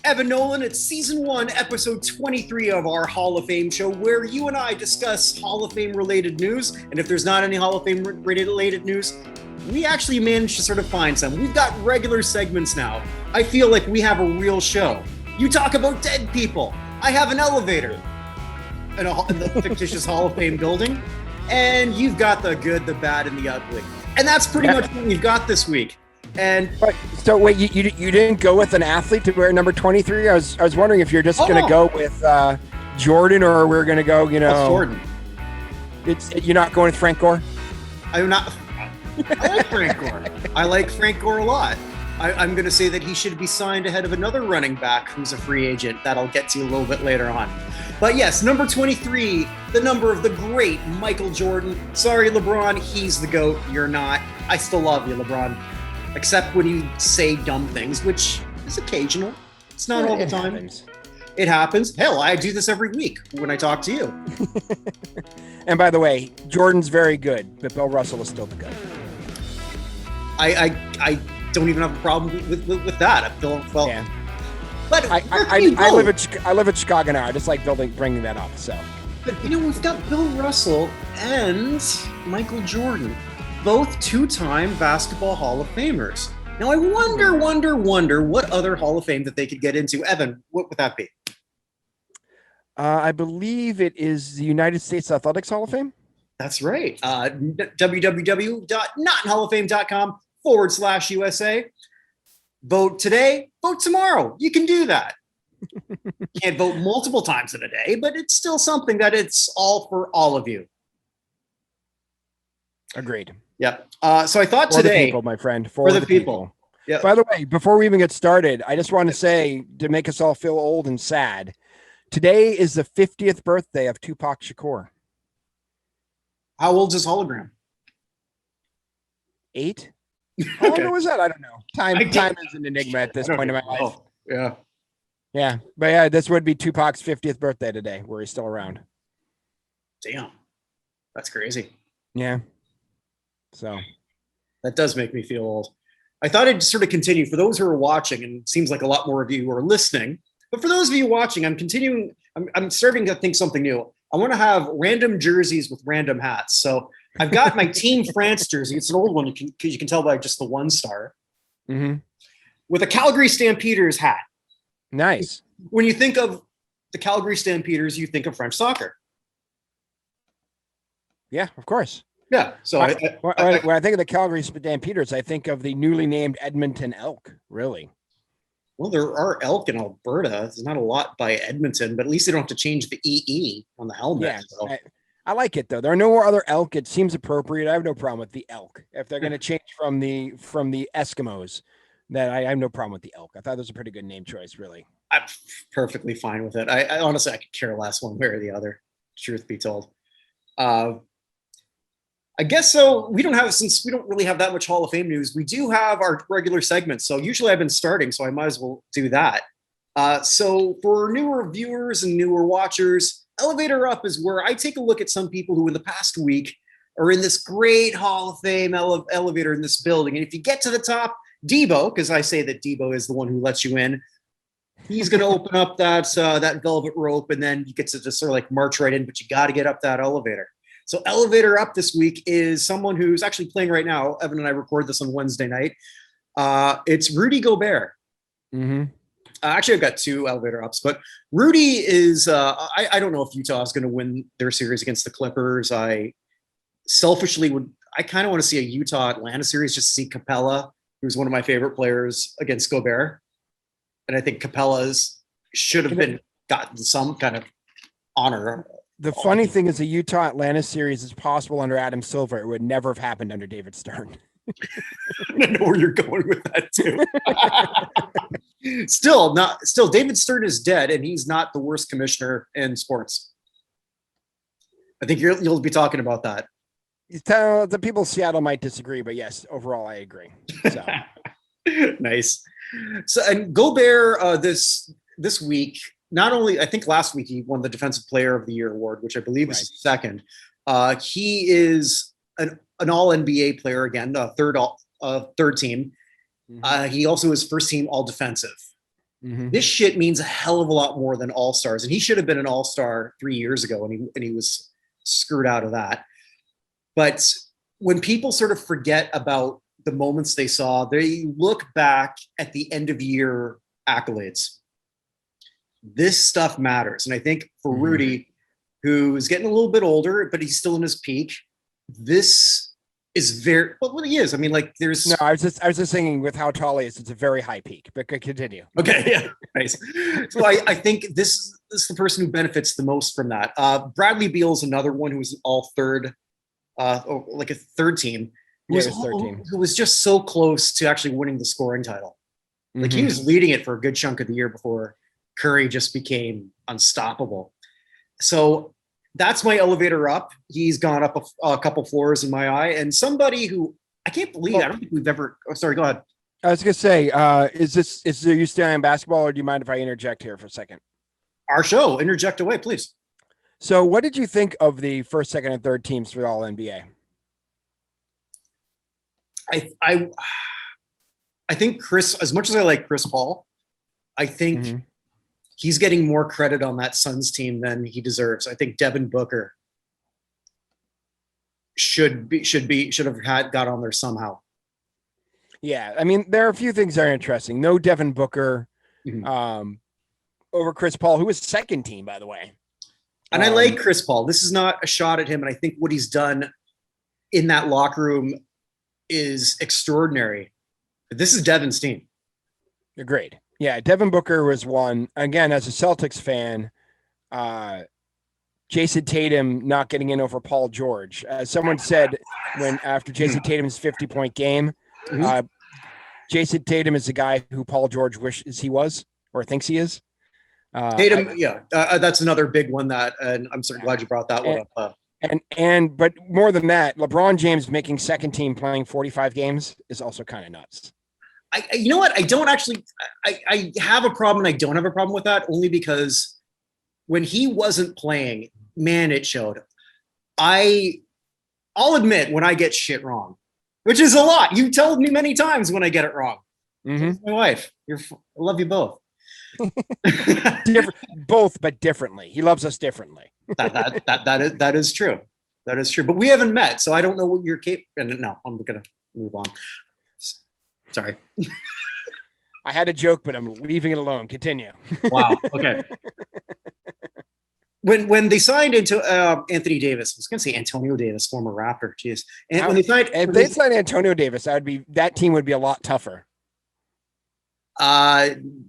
Evan Nolan. It's season 1, episode 23 of our Hall of Fame show, where you and I discuss Hall of Fame related news. And if there's not any Hall of Fame related news, we actually managed to sort of find some. We've got regular segments now. I feel like we have a real show. You talk about dead people. I have an elevator in the fictitious Hall of Fame building. And you've got the good, the bad, and the ugly. And that's pretty much what we've got this week. And so wait, you didn't go with an athlete to wear number 23? I was wondering if you're just going to go with Jordan, or we're going to go, Jordan. You're not going with Frank Gore? I'm not. I like Frank Gore. I like Frank Gore a lot. I'm going to say that he should be signed ahead of another running back who's a free agent that I'll get to a little bit later on. But yes, number 23, the number of the great Michael Jordan. Sorry, LeBron, he's the GOAT. You're not. I still love you, LeBron. Except when you say dumb things, which is occasional. It's not all the time. Happens. It happens. Hell, I do this every week when I talk to you. And by the way, Jordan's very good, but Bill Russell is still the GOAT. I don't even have a problem with that. I feel well. Yeah. But I live in Chicago now. I just like bringing that up. So, but we've got Bill Russell and Michael Jordan, both two-time Basketball Hall of Famers. Now, I wonder what other Hall of Fame that they could get into. Evan, what would that be? I believe it is the United States Athletics Hall of Fame. That's right. www.nothalloffame.com/USA. Vote today, vote tomorrow. You can do that. Can't vote multiple times in a day, but it's still something that it's all for all of you. Agreed. Yep. So I thought for today, the people, my friend, for the people. Yeah. By the way, before we even get started, I just want to say, to make us all feel old and sad, today is the 50th birthday of Tupac Shakur. How old is Hologram? 8. How long was that? I don't know. Time is an enigma at this point in my life. Yeah. Yeah. But yeah, this would be Tupac's 50th birthday today, where he's still around. Damn. That's crazy. Yeah. So that does make me feel old. I thought I'd sort of continue for those who are watching, and it seems like a lot more of you who are listening. But for those of you watching, I'm continuing. I'm starting to think something new. I want to have random jerseys with random hats. So I've got my Team France jersey. It's an old one because you can tell by just the 1 star. Mm-hmm. With a Calgary Stampeders hat. Nice. When you think of the Calgary Stampeders, you think of French soccer. Yeah, of course. Yeah. So when I think of the Calgary Stampeders, I think of the newly named Edmonton Elk, really. Well, there are elk in Alberta. There's not a lot by Edmonton, but at least they don't have to change the EE on the helmet. Yeah, so. I like it, though. There are no other elk. It seems appropriate. I have no problem with the elk. If they're going to change from the Eskimos, that I have no problem with the elk. I thought it was a pretty good name choice, really. I'm perfectly fine with it. I honestly, I could care less one way or the other, truth be told. I guess so. Since we don't really have that much Hall of Fame news, we do have our regular segments. So usually I've been starting, so I might as well do that. So for newer viewers and newer watchers, Elevator Up is where I take a look at some people who in the past week are in this great Hall of Fame elevator in this building. And if you get to the top, Debo, because I say that Debo is the one who lets you in, he's going to open up that velvet rope, and then you get to just sort of like march right in, but you got to get up that elevator. So Elevator Up this week is someone who's actually playing right now. Evan and I record this on Wednesday night. It's Rudy Gobert. Mm-hmm. Actually, I've got 2 Elevator Ups, but Rudy is, I don't know if Utah is going to win their series against the Clippers. I selfishly I kind of want to see a Utah-Atlanta series just to see Capella, who's one of my favorite players, against Gobert. And I think Capella's should have gotten some kind of honor. The funny thing is the Utah-Atlanta series is possible under Adam Silver. It would never have happened under David Stern. I know where you're going with that too. Still, David Stern is dead, and he's not the worst commissioner in sports. I think you'll be talking about that. The people of Seattle might disagree, but yes, overall I agree. So. Nice. So, and Gobert this week, not only, I think last week he won the Defensive Player of the Year award, which I believe is his second. He is an all NBA player again, third team. Mm-hmm. He also is first team all defensive, This shit means a hell of a lot more than all-stars. And he should have been an all-star 3 years ago, and he was screwed out of that. But when people sort of forget about the moments they saw, they look back at the end of year accolades. This stuff matters. And I think for Rudy, who's getting a little bit older, but he's still in his peak, this is very, well, what he is. I mean, like there's. No, I was just thinking with how tall he is, it's a very high peak, but continue. Okay. Yeah. Nice. So I think this is the person who benefits the most from that. Bradley Beal's another one who's all third, like a third team. Who was just so close to actually winning the scoring title. Like he was leading it for a good chunk of the year before Curry just became unstoppable. So that's my elevator up. He's gone up a couple floors in my eye. And somebody who I can't believe, I don't think we've ever, sorry, go ahead. I was going to say, are you still on basketball, or do you mind if I interject here for a second? Our show, interject away, please. So what did you think of the first, second, and third teams for the All NBA? I think Chris, as much as I like Chris Paul, I think he's getting more credit on that Suns team than he deserves. I think Devin Booker should have got on there somehow. Yeah, I mean, there are a few things that are interesting. No Devin Booker over Chris Paul, who was second team, by the way. And I like Chris Paul. This is not a shot at him, and I think what he's done in that locker room is extraordinary. But this is Devin's team. Agreed. Yeah, Devin Booker was one. Again, as a Celtics fan, Jason Tatum not getting in over Paul George. As someone said after Jason Tatum's 50-point game, Jason Tatum is the guy who Paul George wishes he was or thinks he is. Tatum, that's another big one and I'm so glad you brought that one up. But more than that, LeBron James making second team playing 45 games is also kind of nuts. You know what? I don't actually. I have a problem. And I don't have a problem with that only because when he wasn't playing, man, it showed. I'll admit when I get shit wrong, which is a lot. You told me many times when I get it wrong. My wife, I love you both. Both, but differently. He loves us differently. that is true. That is true. But we haven't met, so I don't know what you're capable. No, I'm gonna move on. Sorry. I had a joke, but I'm leaving it alone. Continue. Wow. Okay. When they signed into Anthony Davis, I was going to say Antonio Davis, former Raptor. Jeez. And when they signed, if they signed Antonio Davis, that team would be a lot tougher. Okay.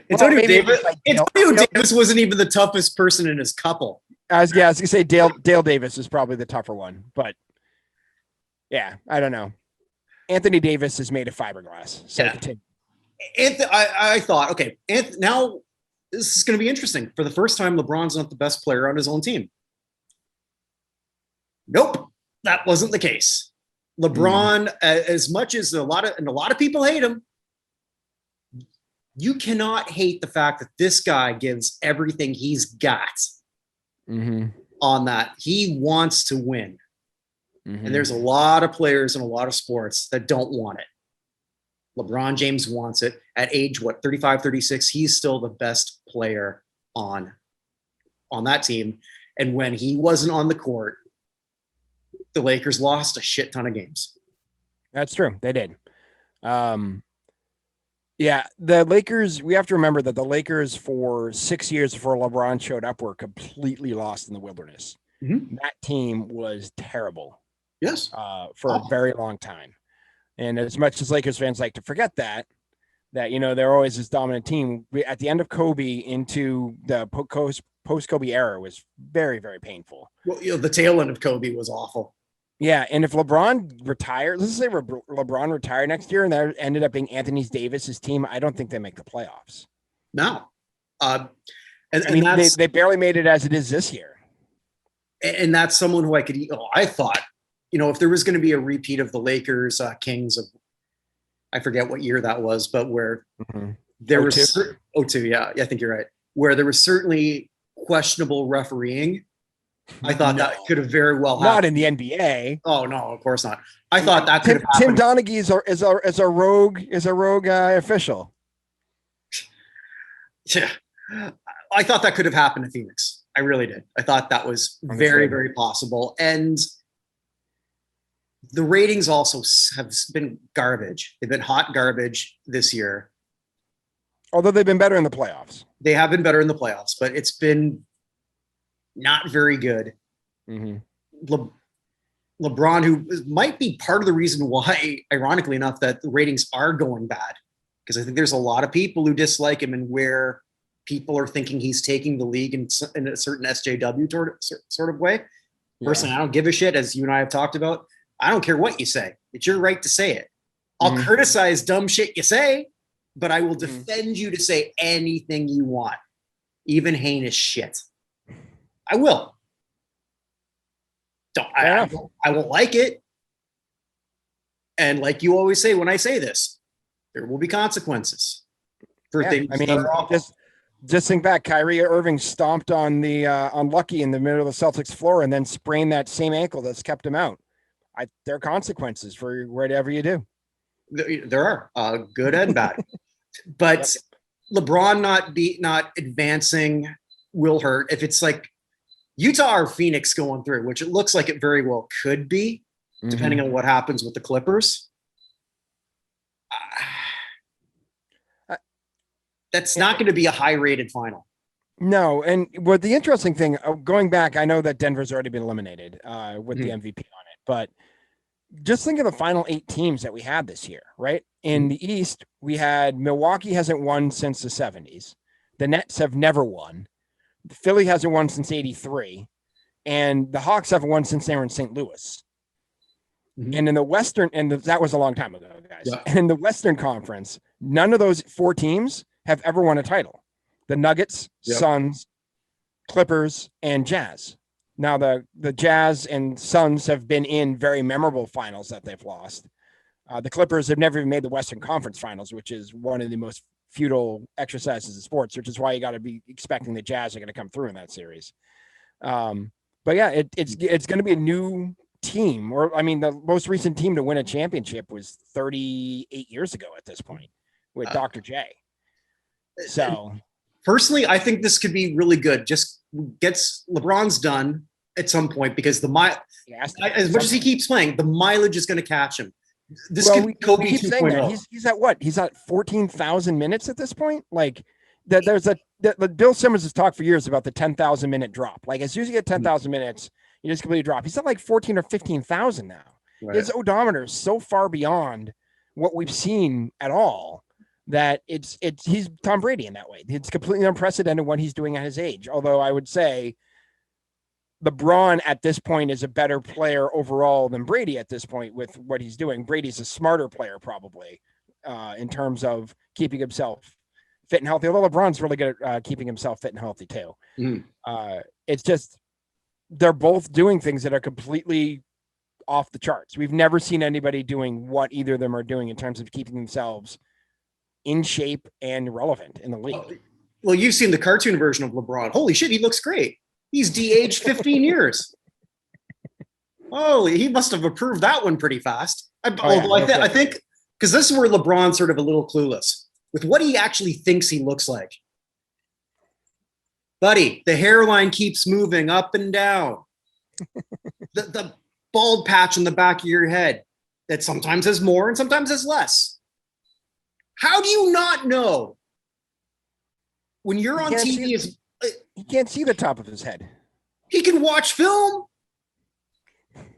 Antonio Davis wasn't even the toughest person in his couple. I was going to say Dale Davis is probably the tougher one, but yeah, I don't know. Anthony Davis is made of fiberglass. So I thought, okay, now this is going to be interesting. For the first time, LeBron's not the best player on his own team. Nope, that wasn't the case. LeBron, as much as a lot of people hate him, you cannot hate the fact that this guy gives everything he's got on that. He wants to win. And there's a lot of players in a lot of sports that don't want it. LeBron James wants it. At age, 35, 36, he's still the best player on that team. And when he wasn't on the court, the Lakers lost a shit ton of games. That's true. They did. Yeah, the Lakers, we have to remember that the Lakers for 6 years before LeBron showed up were completely lost in the wilderness. That team was terrible. Yes. For a very long time. And as much as Lakers fans like to forget that, they're always this dominant team. At the end of Kobe into the post-Kobe era was very, very painful. Well, the tail end of Kobe was awful. Yeah, and if LeBron retired, let's say LeBron retired next year and that ended up being Anthony Davis's team, I don't think they make the playoffs. No. They barely made it as it is this year. And that's someone who I thought, if there was going to be a repeat of the Lakers Kings of, I forget what year that was, but where there was 02, yeah, I think you're right, where there was certainly questionable refereeing. I thought No. that could have very well Not happened. in the NBA. Oh no, of course not. I thought that could Tim, have Tim happened. Donaghy is a rogue official. Yeah. I thought that could have happened in Phoenix. I really did. I thought that was very, very possible. And the ratings also have been garbage. They've been hot garbage this year. Although they've been better in the playoffs. They have been better in the playoffs, but it's been not very good. Mm-hmm. LeBron, who might be part of the reason why, ironically enough, that the ratings are going bad, because I think there's a lot of people who dislike him and where people are thinking he's taking the league in a certain SJW sort of way. Personally, I don't give a shit, as you and I have talked about. I don't care what you say. It's your right to say it. I'll criticize dumb shit you say, but I will defend you to say anything you want, even heinous shit. I will. I won't like it. And like you always say when I say this, there will be consequences for things that are awful. Just think back. Kyrie Irving stomped on the on Lucky in the middle of the Celtics floor and then sprained that same ankle that's kept him out. There are consequences for whatever you do. There are good and bad, but LeBron not advancing will hurt. If it's like Utah or Phoenix going through, which it looks like it very well could be, depending on what happens with the Clippers. That's not going to be a high-rated final. No, and what the interesting thing, going back, I know that Denver's already been eliminated with the MVP on it, but just think of the final 8 teams that we had this year, right? In the East, we had Milwaukee hasn't won since the 70s. The Nets have never won. Philly hasn't won since 83. And the Hawks haven't won since they were in St. Louis. And in the Western, and that was a long time ago, guys. Yeah. And in the Western Conference, none of those 4 teams have ever won a title. The Nuggets, Suns, Clippers, and Jazz. Now the Jazz and Suns have been in very memorable finals that they've lost. The Clippers have never even made the Western Conference Finals, which is one of the most futile exercises in sports, which is why you got to be expecting the Jazz are going to come through in that series. But yeah, it's going to be a new team. Or I mean, the most recent team to win a championship was 38 years ago at this point with Dr. J. So personally, I think this could be really good. Just gets LeBron's done at some point because as much as he keeps playing, the mileage is going to catch him. This could be Kobe 2.0. He's at what? He's at 14,000 minutes at this point. Like there's Bill Simmons has talked for years about the 10,000 minute drop. Like as soon as you get 10,000 minutes, you just completely drop. He's at like 14 or 15,000 now. Right. His odometer is so far beyond what we've seen at all that he's Tom Brady in that way. It's completely unprecedented what he's doing at his age. Although I would say LeBron at this point is a better player overall than Brady at this point with what he's doing. Brady's a smarter player probably in terms of keeping himself fit and healthy. Although LeBron's really good at keeping himself fit and healthy too. It's just they're both doing things that are completely off the charts. We've never seen anybody doing what either of them are doing in terms of keeping themselves in shape and relevant in the league. Well, you've seen the cartoon version of LeBron. Holy shit, he looks great. He's de-aged 15 years. Holy, he must have approved that one pretty fast. I think because this is where LeBron's sort of a little clueless with what he actually thinks he looks like. Buddy, the hairline keeps moving up and down. the bald patch in the back of your head that sometimes has more and sometimes has less. How do you not know when you're on TV? He can't see the top of his head. He can watch film.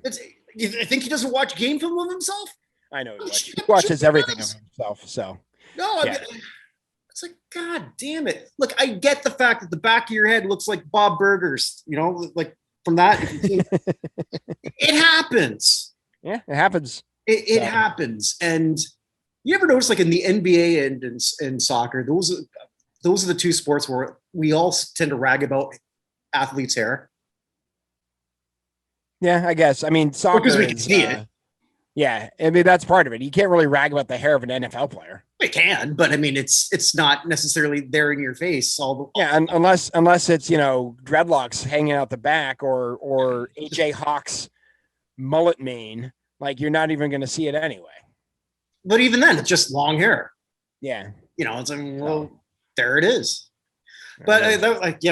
I think he doesn't watch game film of himself. I know he watches everything of himself. So no, yeah. It's like, God damn it! Look, I get the fact that the back of your head looks like Bob Burgers. You know, like from that, it happens. Yeah, it happens. It happens, and you ever notice, like in the NBA and in soccer, those are the 2 sports where we all tend to rag about athletes' hair. Yeah, I guess. I mean, soccer because we can see it. Yeah, I mean that's part of it. You can't really rag about the hair of an NFL player. We can, but I mean, it's not necessarily there in your face. Yeah, unless it's dreadlocks hanging out the back or AJ Hawk's mullet mane, like you're not even going to see it anyway. But even then, it's just long hair. Yeah, It's like, well, there it is. But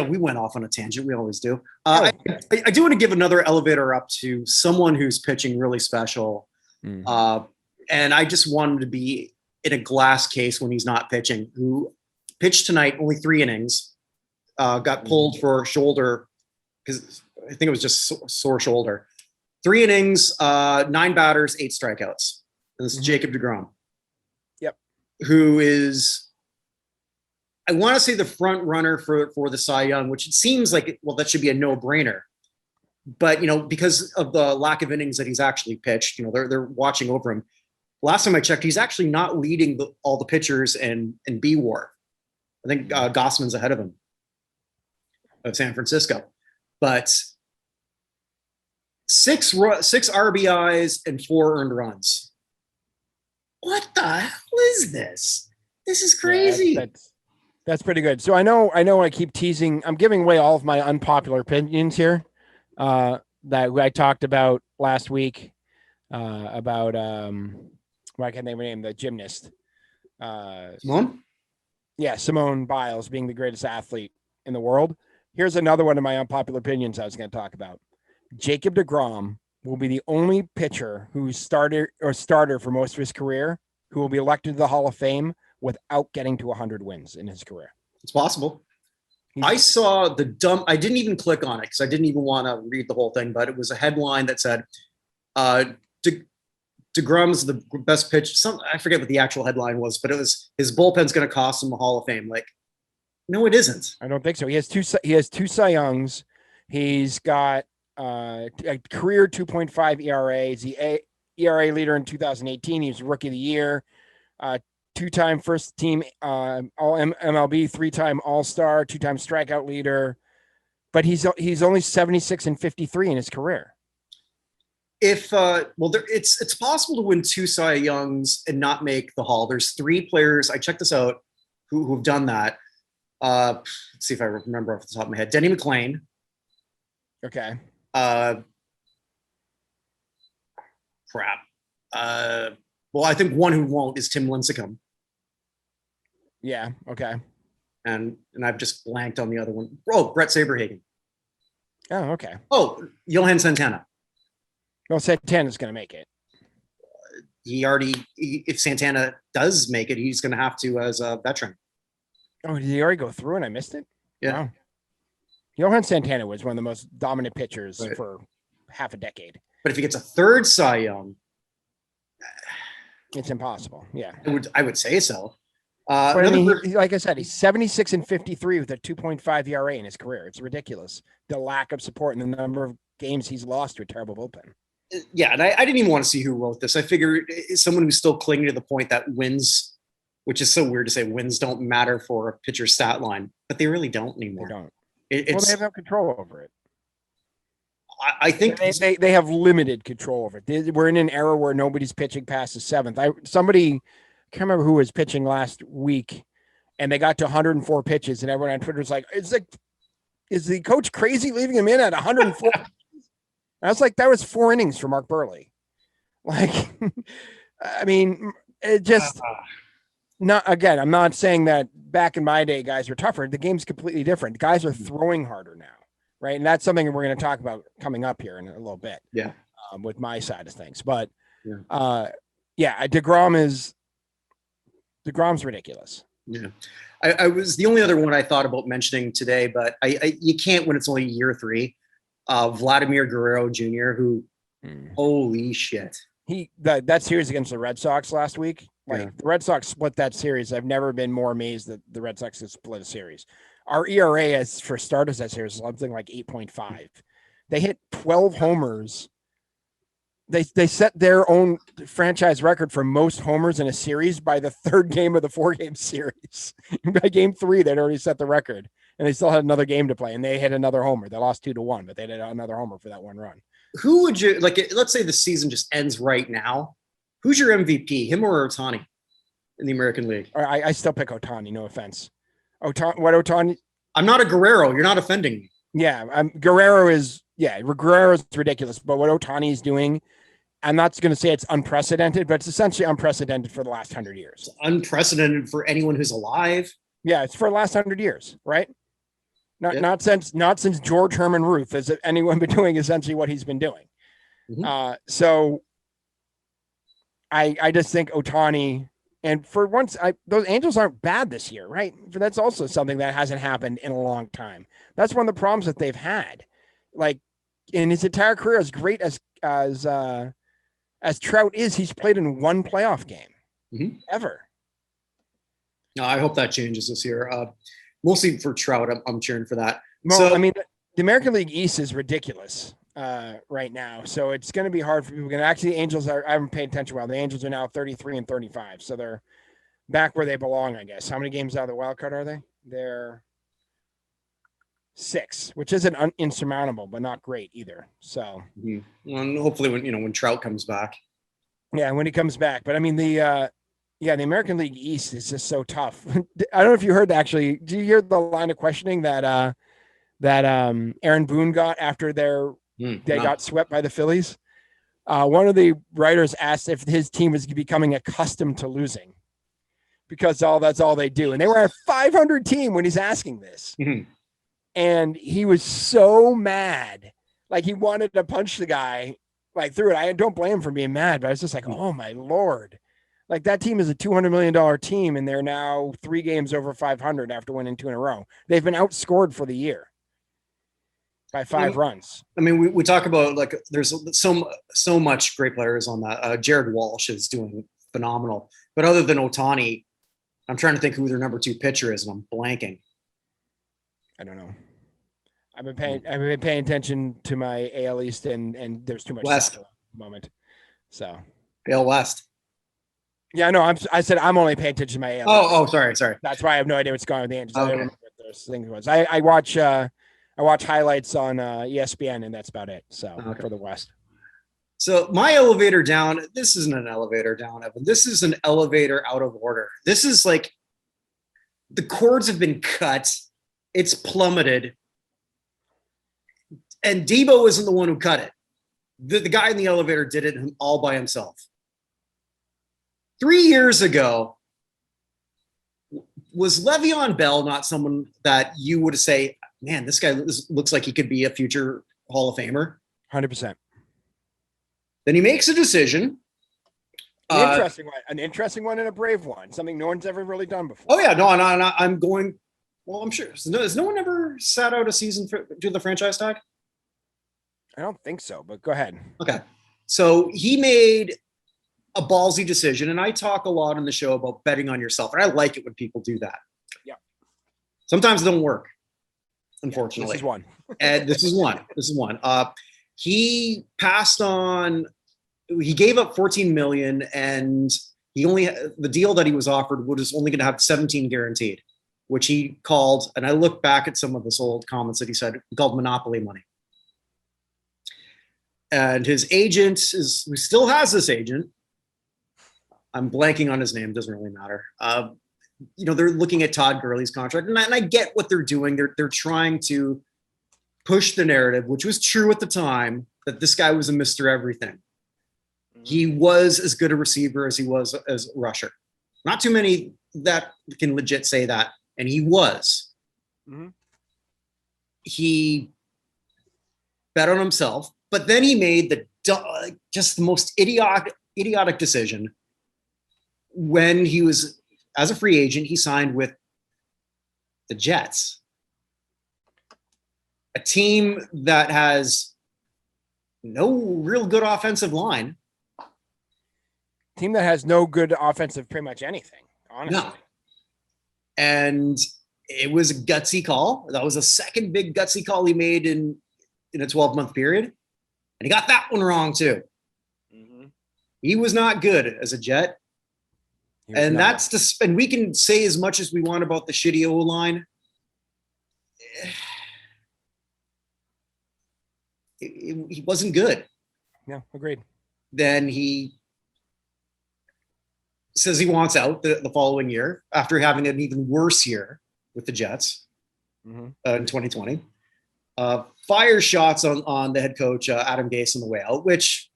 we went off on a tangent. We always do. I do want to give another elevator up to someone who's pitching really special. And I just want him to be in a glass case when he's not pitching, who pitched tonight, only 3 innings, got pulled for shoulder because I think it was just sore shoulder. 3 innings, 9 batters, 8 strikeouts. And this is Jacob deGrom. Yep. Who is, I want to say, the front runner for the Cy Young, which it seems like, well, that should be a no-brainer. But, because of the lack of innings that he's actually pitched, they're watching over him. Last time I checked, he's actually not leading all the pitchers in B-WAR. I think Gossman's ahead of him, of San Francisco. But 6 RBIs and 4 earned runs. What the hell is this? This is crazy. Yeah, that's pretty good. So I know I keep teasing. I'm giving away all of my unpopular opinions here that I talked about last week about why can't they name the gymnast? Simone? Yeah, Simone Biles being the greatest athlete in the world. Here's another one of my unpopular opinions I was going to talk about. Jacob deGrom will be the only pitcher who's starter for most of his career who will be elected to the Hall of Fame without getting to 100 wins in his career. It's possible. I saw I didn't even click on it because I didn't even want to read the whole thing, but it was a headline that said, deGrom's the best pitch. I forget what the actual headline was, but it was his bullpen's going to cost him the Hall of Fame. Like, no, it isn't. I don't think so. He has two Cy Youngs. He's got a career 2.5 ERA. He's the ERA leader in 2018. He was Rookie of the Year. 2-time first team all MLB, 3-time All-Star, 2-time strikeout leader. But he's only 76-53 in his career. It's possible to win 2 Cy Youngs and not make the Hall. There's 3 players. I checked this out who've done that. Let's see if I remember off the top of my head. Denny McLain. Okay. Crap. Well, I think one who won't is Tim Lincecum. Yeah. Okay. And I've just blanked on the other one. Oh, Brett Saberhagen. Oh, okay. Oh, Johan Santana. Well, Santana's going to make it. If Santana does make it, he's going to have to as a veteran. Oh, did he already go through and I missed it? Yeah. Wow. Johan Santana was one of the most dominant pitchers for half a decade. But if he gets a 3rd Cy Young, it's impossible. Yeah. I would say so. But I mean, like I said, he's 76-53 with a 2.5 ERA in his career. It's ridiculous. The lack of support and the number of games he's lost to a terrible bullpen. Yeah, and I didn't even want to see who wrote this. I figured it's someone who's still clinging to the point that wins, which is so weird to say, wins don't matter for a pitcher's stat line, but they really don't anymore. They don't. They have no control over it. I think they have limited control over it. We're in an era where nobody's pitching past the 7th. Somebody, I can't remember who was pitching last week, and they got to 104 pitches, and everyone on Twitter was like, is the coach crazy leaving him in at 104? I was like, that was 4 innings for Mark Burley. Like, I mean, it just I'm not saying that back in my day, guys were tougher. The game's completely different. Guys are throwing harder now. Right. And that's something we're going to talk about coming up here in a little bit. Yeah. With my side of things. But DeGrom's ridiculous. Yeah. I was the only other one I thought about mentioning today, but you can't when it's only year 3. Vladimir Guerrero Jr., who holy shit. That series against the Red Sox last week, the Red Sox split that series. I've never been more amazed that the Red Sox have split a series. Our ERA for starters that series is something like 8.5. They hit 12 homers. They set their own franchise record for most homers in a series by the 3rd game of the 4-game series. By game 3, they'd already set the record, and they still had another game to play, and they hit another homer. They lost 2-1, but they did another homer for that one run. Who would you like? Let's say the season just ends right now. Who's your MVP, him or Ohtani in the American League? I still pick Ohtani. No offense. Ohtani? I'm not a Guerrero. You're not offending me. Yeah, Guerrero is ridiculous. But what Ohtani is doing, I'm not going to say it's unprecedented, but it's essentially unprecedented for the last 100 years. It's unprecedented for anyone who's alive. Yeah, it's for the last 100 years, right? Not since George Herman Ruth has anyone been doing essentially what he's been doing. Mm-hmm. So I just think Ohtani, and for once, those Angels aren't bad this year, right? That's also something that hasn't happened in a long time. That's one of the problems that they've had. Like in his entire career, as great as Trout is, he's played in one playoff game ever. No, I hope that changes this year. Mostly for Trout, I'm cheering for that. Well, so, I mean, the American League East is ridiculous right now, so it's going to be hard for people. Actually, Angels I haven't paid attention well. The Angels are now 33 and 35, so they're back where they belong, I guess. How many games out of the wild card are they? They're 6, which isn't insurmountable, but not great either. So, and hopefully, when Trout comes back. Yeah, when he comes back. But I mean, the American League East is just so tough. I don't know if you heard, actually. Do you hear the line of questioning that Aaron Boone got after they got swept by the Phillies? One of the writers asked if his team was becoming accustomed to losing because that's all they do. And they were a 500 team when he's asking this. Mm-hmm. And he was so mad. Like, he wanted to punch the guy, like, through it. I don't blame him for being mad, but I was just like, oh, my Lord. Like, that team is a $200 million team, and they're now 3 games over 500 after winning 2 in a row. They've been outscored for the year by 5 runs. I mean, we talk about, like, there's so much great players on that. Jared Walsh is doing phenomenal. But other than Ohtani, I'm trying to think who their number 2 pitcher is, and I'm blanking. I don't know. I've been paying attention to my AL East, and there's too much West at the moment. So AL West. Yeah, no, I said I'm only paying attention to my AL. Oh, sorry. That's why I have no idea what's going on with the Angels. Okay. I don't remember what those things was. I watch highlights on ESPN, and that's about it. So for the West. So my elevator down. This isn't an elevator down, Evan. This is an elevator out of order. This is like the cords have been cut. It's plummeted. And Debo isn't the one who cut it. The guy in the elevator did it all by himself. 3 years ago, was Le'Veon Bell not someone that you would say, man, this guy looks like he could be a future Hall of Famer? 100%. Then he makes a decision. An interesting one and a brave one. Something no one's ever really done before. Oh, yeah. No, I'm going. Well, I'm sure. Has no one ever sat out a season to the franchise tag? I don't think so, but go ahead. Okay. So he made a ballsy decision, and I talk a lot on the show about betting on yourself, and I like it when people do that. Yeah. Sometimes it don't work, unfortunately. This is one. And this is one. He passed on. He gave up $14 million, and the deal that he was offered was only going to have 17 guaranteed, which he called. And I look back at some of his old comments that he called monopoly money. And his agent who still has this agent. I'm blanking on his name. Doesn't really matter. They're looking at Todd Gurley's contract, and I get what they're doing. They're trying to push the narrative, which was true at the time, that this guy was a Mr. Everything. Mm-hmm. He was as good a receiver as he was as a rusher. Not too many that can legit say that, and he was. Mm-hmm. He bet on himself, but then he made just the most idiotic decision. When he was, as a free agent, he signed with the Jets, a team that has no real good offensive line. Team that has no good offensive, pretty much anything, honestly. No. And it was a gutsy call. That was the second big gutsy call he made in a 12-month period. And he got that one wrong too. Mm-hmm. He was not good as a Jet. And and we can say as much as we want about the shitty O-line. he wasn't good. Yeah, agreed. Then he says he wants out the following year after having an even worse year with the Jets in 2020. Fire shots on the head coach, Adam Gase, on the way out, which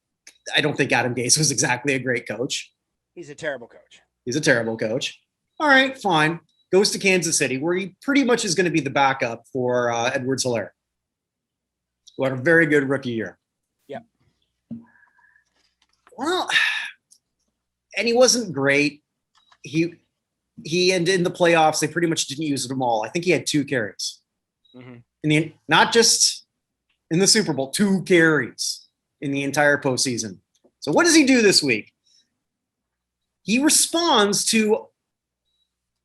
I don't think Adam Gase was exactly a great coach. He's a terrible coach. He's a terrible coach. All right, fine. Goes to Kansas City, where he pretty much is going to be the backup for Edwards-Helaire, who had a very good rookie year. Yep. Well, and he wasn't great. He and in the playoffs, they pretty much didn't use them all. I think he had 2 carries. Not just in the Super Bowl, 2 carries in the entire postseason. So what does he do this week? He responds to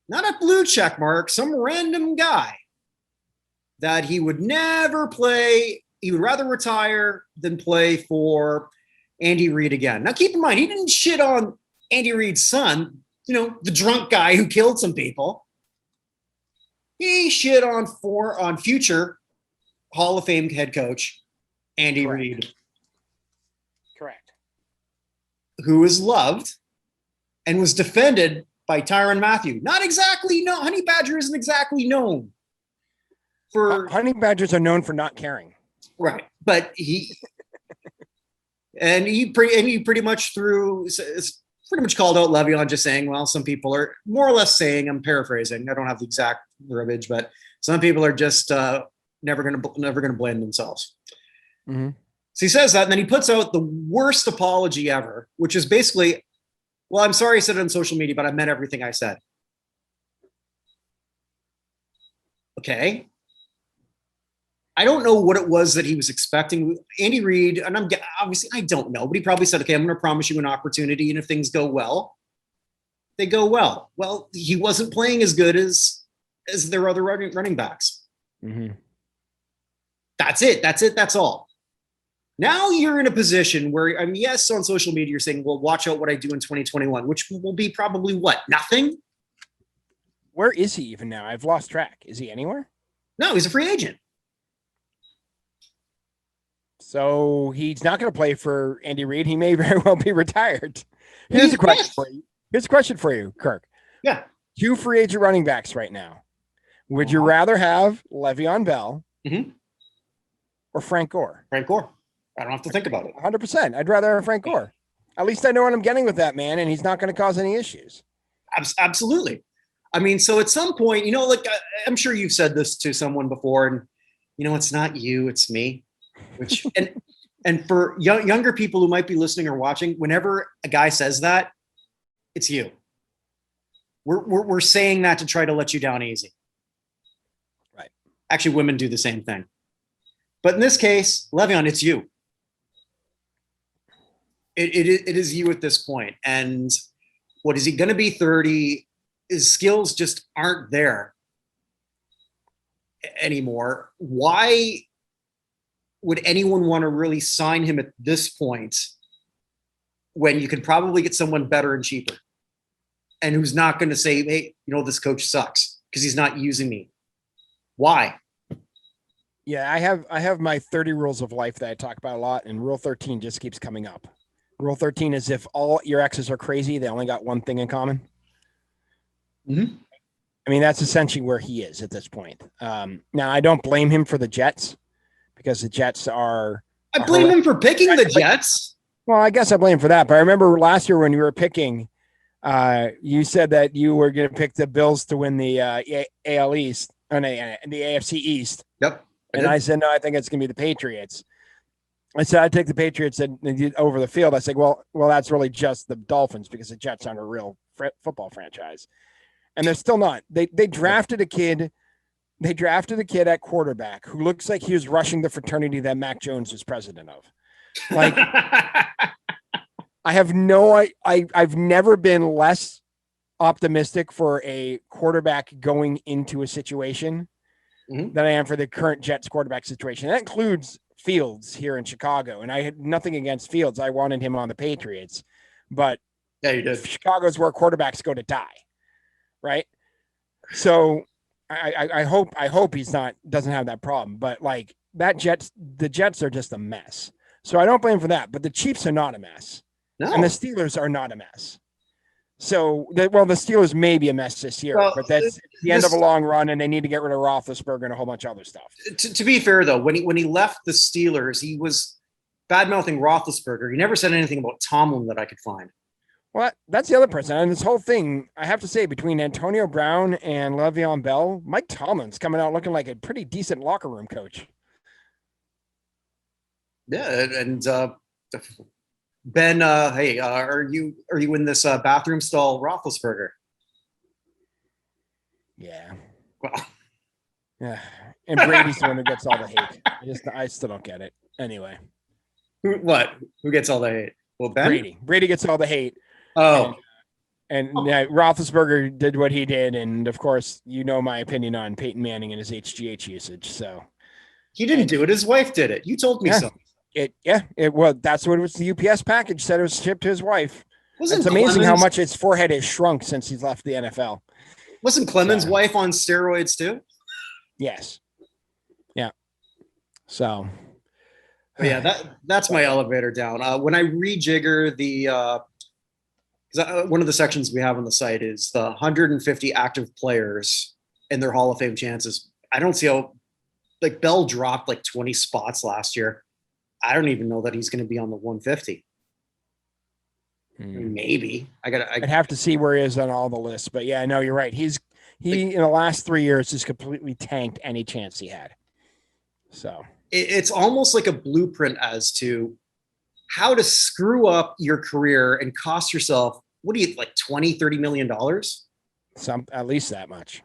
not a blue check mark, some random guy that he would never play. He would rather retire than play for Andy Reid again. Now, keep in mind, he didn't shit on Andy Reid's son, the drunk guy who killed some people. He shit on future Hall of Fame head coach Andy Reid. Correct. Who is loved and was defended by Tyrann Mathieu. Not exactly, no, Honey Badger isn't exactly known for... Honey Badgers are known for not caring. Right, but he pretty much called out Le'Veon, just saying, well, some people are more or less saying, I'm paraphrasing, I don't have the exact verbiage, but some people are just never gonna blame themselves. So he says that, and then he puts out the worst apology ever, which is basically, well, I'm sorry I said it on social media, but I meant everything I said. Okay. I don't know what it was that he was expecting. Andy Reid, and obviously I don't know, but he probably said, okay, I'm going to promise you an opportunity, and if things go well, they go well. Well, he wasn't playing as good as their other running backs. That's it. That's all. Now you're in a position where, yes, on social media, you're saying, well, watch out what I do in 2021, which will be probably what? Nothing? Where is he even now? I've lost track. Is he anywhere? No, he's a free agent. So he's not going to play for Andy Reid. He may very well be retired. Here's a question for you, Kirk. Yeah. 2 free agent running backs right now. Would you rather have Le'Veon Bell or Frank Gore? Frank Gore. I don't have to think about it. 100%. I'd rather have Frank Gore. At least I know what I'm getting with that man, and he's not going to cause any issues. Absolutely. So at some point, I'm sure you've said this to someone before, and it's not you, it's me. Which and for younger people who might be listening or watching, whenever a guy says that, it's you. We're saying that to try to let you down easy. Right. Actually, women do the same thing. But in this case, Le'Veon, it's you. It is you at this point. And what is he going to be 30? His skills just aren't there anymore. Why would anyone want to really sign him at this point when you could probably get someone better and cheaper, and who's not going to say, hey, this coach sucks because he's not using me? Why? Yeah, I have my 30 rules of life that I talk about a lot, and rule 13 just keeps coming up. Rule 13 is if all your exes are crazy, they only got one thing in common. That's essentially where he is at this point. Now, I don't blame him for the Jets, because the Jets are... I blame him for picking the Jets. Well, I guess I blame him for that. But I remember last year when you were picking, you said that you were going to pick the Bills to win the AL East, and the AFC East. Yep. I said, no, I think it's going to be the Patriots. I said, I'd take the Patriots over the field. I said, well, that's really just the Dolphins, because the Jets aren't a real football franchise. And they're still not. They drafted a kid... They drafted a kid at quarterback who looks like he was rushing the fraternity that Mac Jones was president of. Like, I've never been less optimistic for a quarterback going into a situation than I am for the current Jets quarterback situation. That includes Fields here in Chicago. And I had nothing against Fields. I wanted him on the Patriots, but yeah, you did. Chicago's where quarterbacks go to die. Right. So I hope doesn't have that problem, but like the Jets are just a mess. So I don't blame for that. But the Chiefs are not a mess, and the Steelers are not a mess. So, the Steelers may be a mess this year, but that's the end of a long run, and they need to get rid of Roethlisberger and a whole bunch of other stuff. To be fair, though, when he left the Steelers, he was bad-mouthing Roethlisberger. He never said anything about Tomlin that I could find. Well, that's the other person. And this whole thing, I have to say, between Antonio Brown and Le'Veon Bell, Mike Tomlin's coming out looking like a pretty decent locker room coach. Yeah, and Ben, hey, are you in this bathroom stall, Roethlisberger? Yeah. Well, yeah. And Brady's the one who gets all the hate. I still don't get it. Anyway. Who gets all the hate? Well, Ben? Brady gets all the hate. Oh. And Roethlisberger did what he did. And of course, you know my opinion on Peyton Manning and his HGH usage. So he didn't do it. His wife did it. You told me so. That's what it was. The UPS package said it was shipped to his wife. It's amazing how much his forehead has shrunk since he's left the NFL. Wasn't Clemens' wife on steroids too? Yes. Yeah. So. Yeah, that's my elevator down. When I rejigger one of the sections we have on the site is the 150 active players and their Hall of Fame chances. I don't see how, like, Bell dropped like 20 spots last year. I don't even know that he's going to be on the 150. Maybe I'd have to see where he is on all the lists, but yeah, no, you're right. He in the last 3 years just completely tanked any chance he had. So it's almost like a blueprint as to how to screw up your career and cost yourself, what do you like, $20-30 million? At least that much.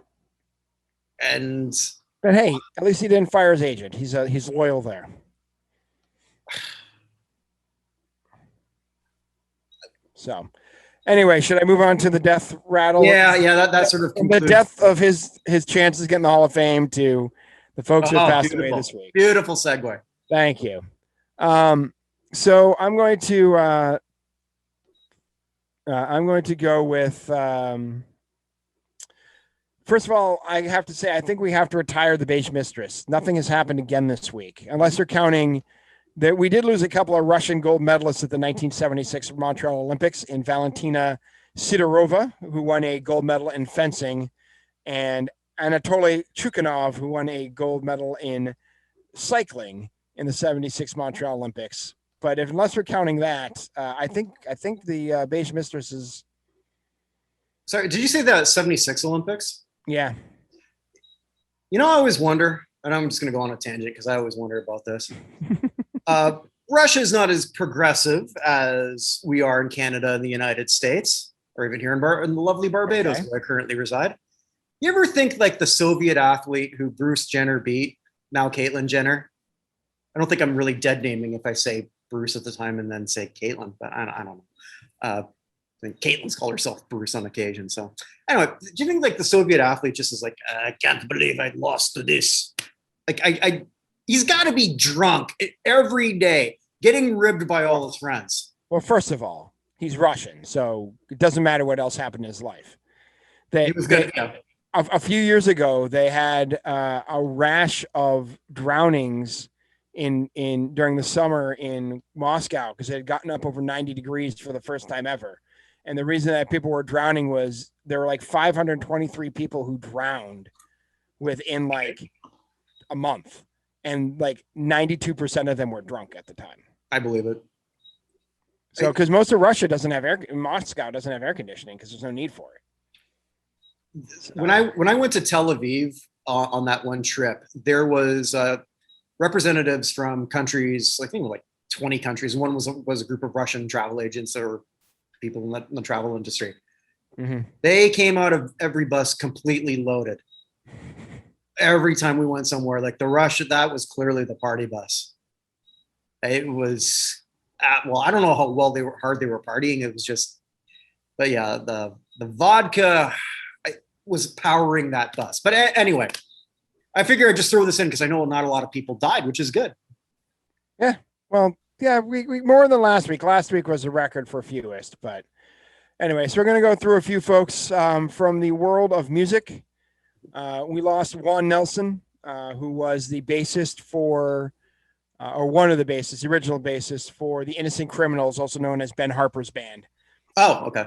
But hey, at least he didn't fire his agent. He's loyal there. So anyway, should I move on to the death rattle? Yeah, that sort of concludes. The death of his chances getting the Hall of Fame to the folks who passed away this week. Beautiful segue. Thank you. So I'm going to go with first of all, I have to say I think we have to retire the beige mistress. Nothing has happened again this week, unless you're counting that we did lose a couple of Russian gold medalists at the 1976 Montreal Olympics in Valentina Sidorova, who won a gold medal in fencing, and Anatoly Chukhanov, who won a gold medal in cycling in the 76 Montreal Olympics. But unless we're counting that, I think the beige mistress is. Sorry, did you say that 76 Olympics? Yeah. I always wonder, and I'm just going to go on a tangent because I always wonder about this. Russia is not as progressive as we are in Canada and the United States, or even here in the lovely Barbados, where I currently reside. You ever think like the Soviet athlete who Bruce Jenner beat, now Caitlyn Jenner? I don't think I'm really dead naming if I say Bruce at the time and then say Caitlyn, but I don't know. I think Caitlyn's called herself Bruce on occasion. So anyway, do you think like the Soviet athlete just is like, I can't believe I lost to this? Like he's got to be drunk every day, getting ribbed by all his friends. Well, first of all, he's Russian, so it doesn't matter what else happened in his life. He was good. A few years ago, they had a rash of drownings in during the summer in Moscow because it had gotten up over 90 degrees for the first time ever. And the reason that people were drowning was there were like 523 people who drowned within like a month. And like 92% of them were drunk at the time. I believe it. So, because most of Russia Moscow doesn't have air conditioning because there's no need for it. So, when I went to Tel Aviv on that one trip, there was representatives from countries, I think like 20 countries. One was a group of Russian travel agents or people in the travel industry. Mm-hmm. They came out of every bus completely loaded. Every time we went somewhere, like that was clearly the party bus. It was, I don't know how hard they were partying. It was just, but yeah, the vodka was powering that bus. But anyway, I figure I'd just throw this in because I know not a lot of people died, which is good. Yeah. Well, yeah, we more than last week. Last week was a record for fewest, but anyway, so we're going to go through a few folks from the world of music. We lost Juan Nelson who was the bassist for, or one of the bassists, the original bassist for the Innocent Criminals, also known as Ben Harper's band. Oh, okay.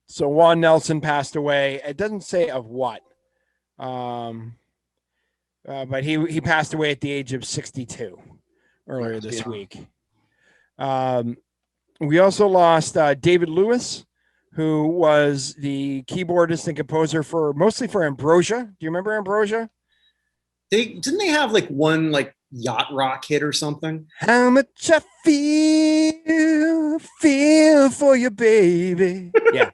So Juan Nelson passed away. It doesn't say of what, but he passed away at the age of 62 earlier this week. We also lost David Lewis, who was the keyboardist and composer mostly for Ambrosia. Do you remember Ambrosia? Didn't they have like one like yacht rock hit or something? How much I feel for you, baby. Yeah.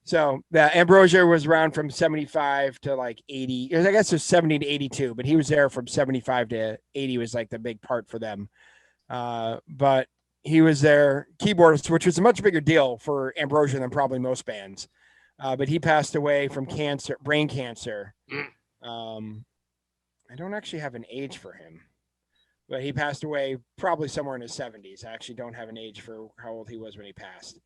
So the Ambrosia was around from 75 to like 80. I guess it was 70 to 82, but he was there from 75 to 80 was like the big part for them. But he was their keyboardist, which was a much bigger deal for Ambrosia than probably most bands. But he passed away from brain cancer. I don't actually have an age for him, but he passed away probably somewhere in his 70s. I actually don't have an age for how old he was when he passed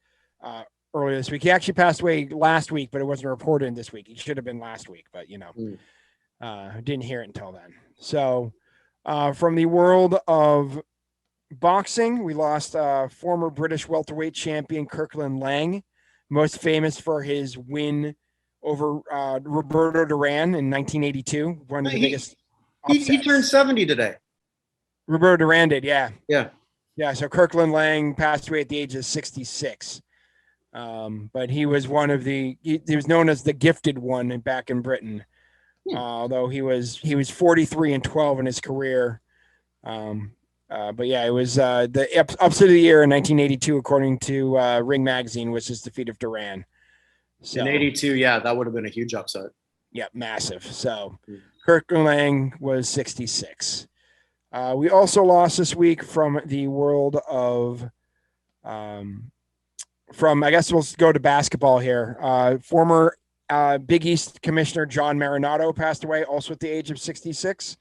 earlier this week. He actually passed away last week, but it wasn't reported this week. He should have been last week, but didn't hear it until then. So from the world of boxing, we lost former British welterweight champion Kirkland Lang, most famous for his win over Roberto Duran in 1982. One of the biggest. He turned 70 today. Roberto Duran did, yeah. So Kirkland Lang passed away at the age of 66. But he was one of he was known as the gifted one back in Britain. Although he was 43-12 in his career. But yeah, it was the upset of the year in 1982, according to Ring Magazine, was his defeat of Duran. So, in 82, yeah, that would have been a huge upset. Yeah, massive. So Kirkland Lang was 66. We also lost this week from the world of, I guess we'll go to basketball here. Former Big East Commissioner John Marinato passed away, also at the age of 66.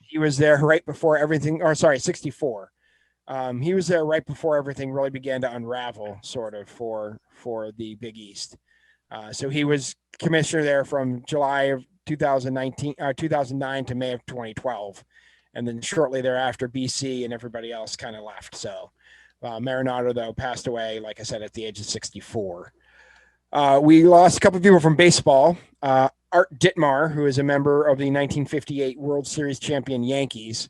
He was there right before everything, 64. He was there right before everything really began to unravel, sort of, for the Big East. So he was commissioner there from July of 2009 to May of 2012. And then shortly thereafter, BC and everybody else kind of left. So Marinato, though, passed away, like I said, at the age of 64. We lost a couple of people from baseball. Art Ditmar, who is a member of the 1958 World Series champion Yankees,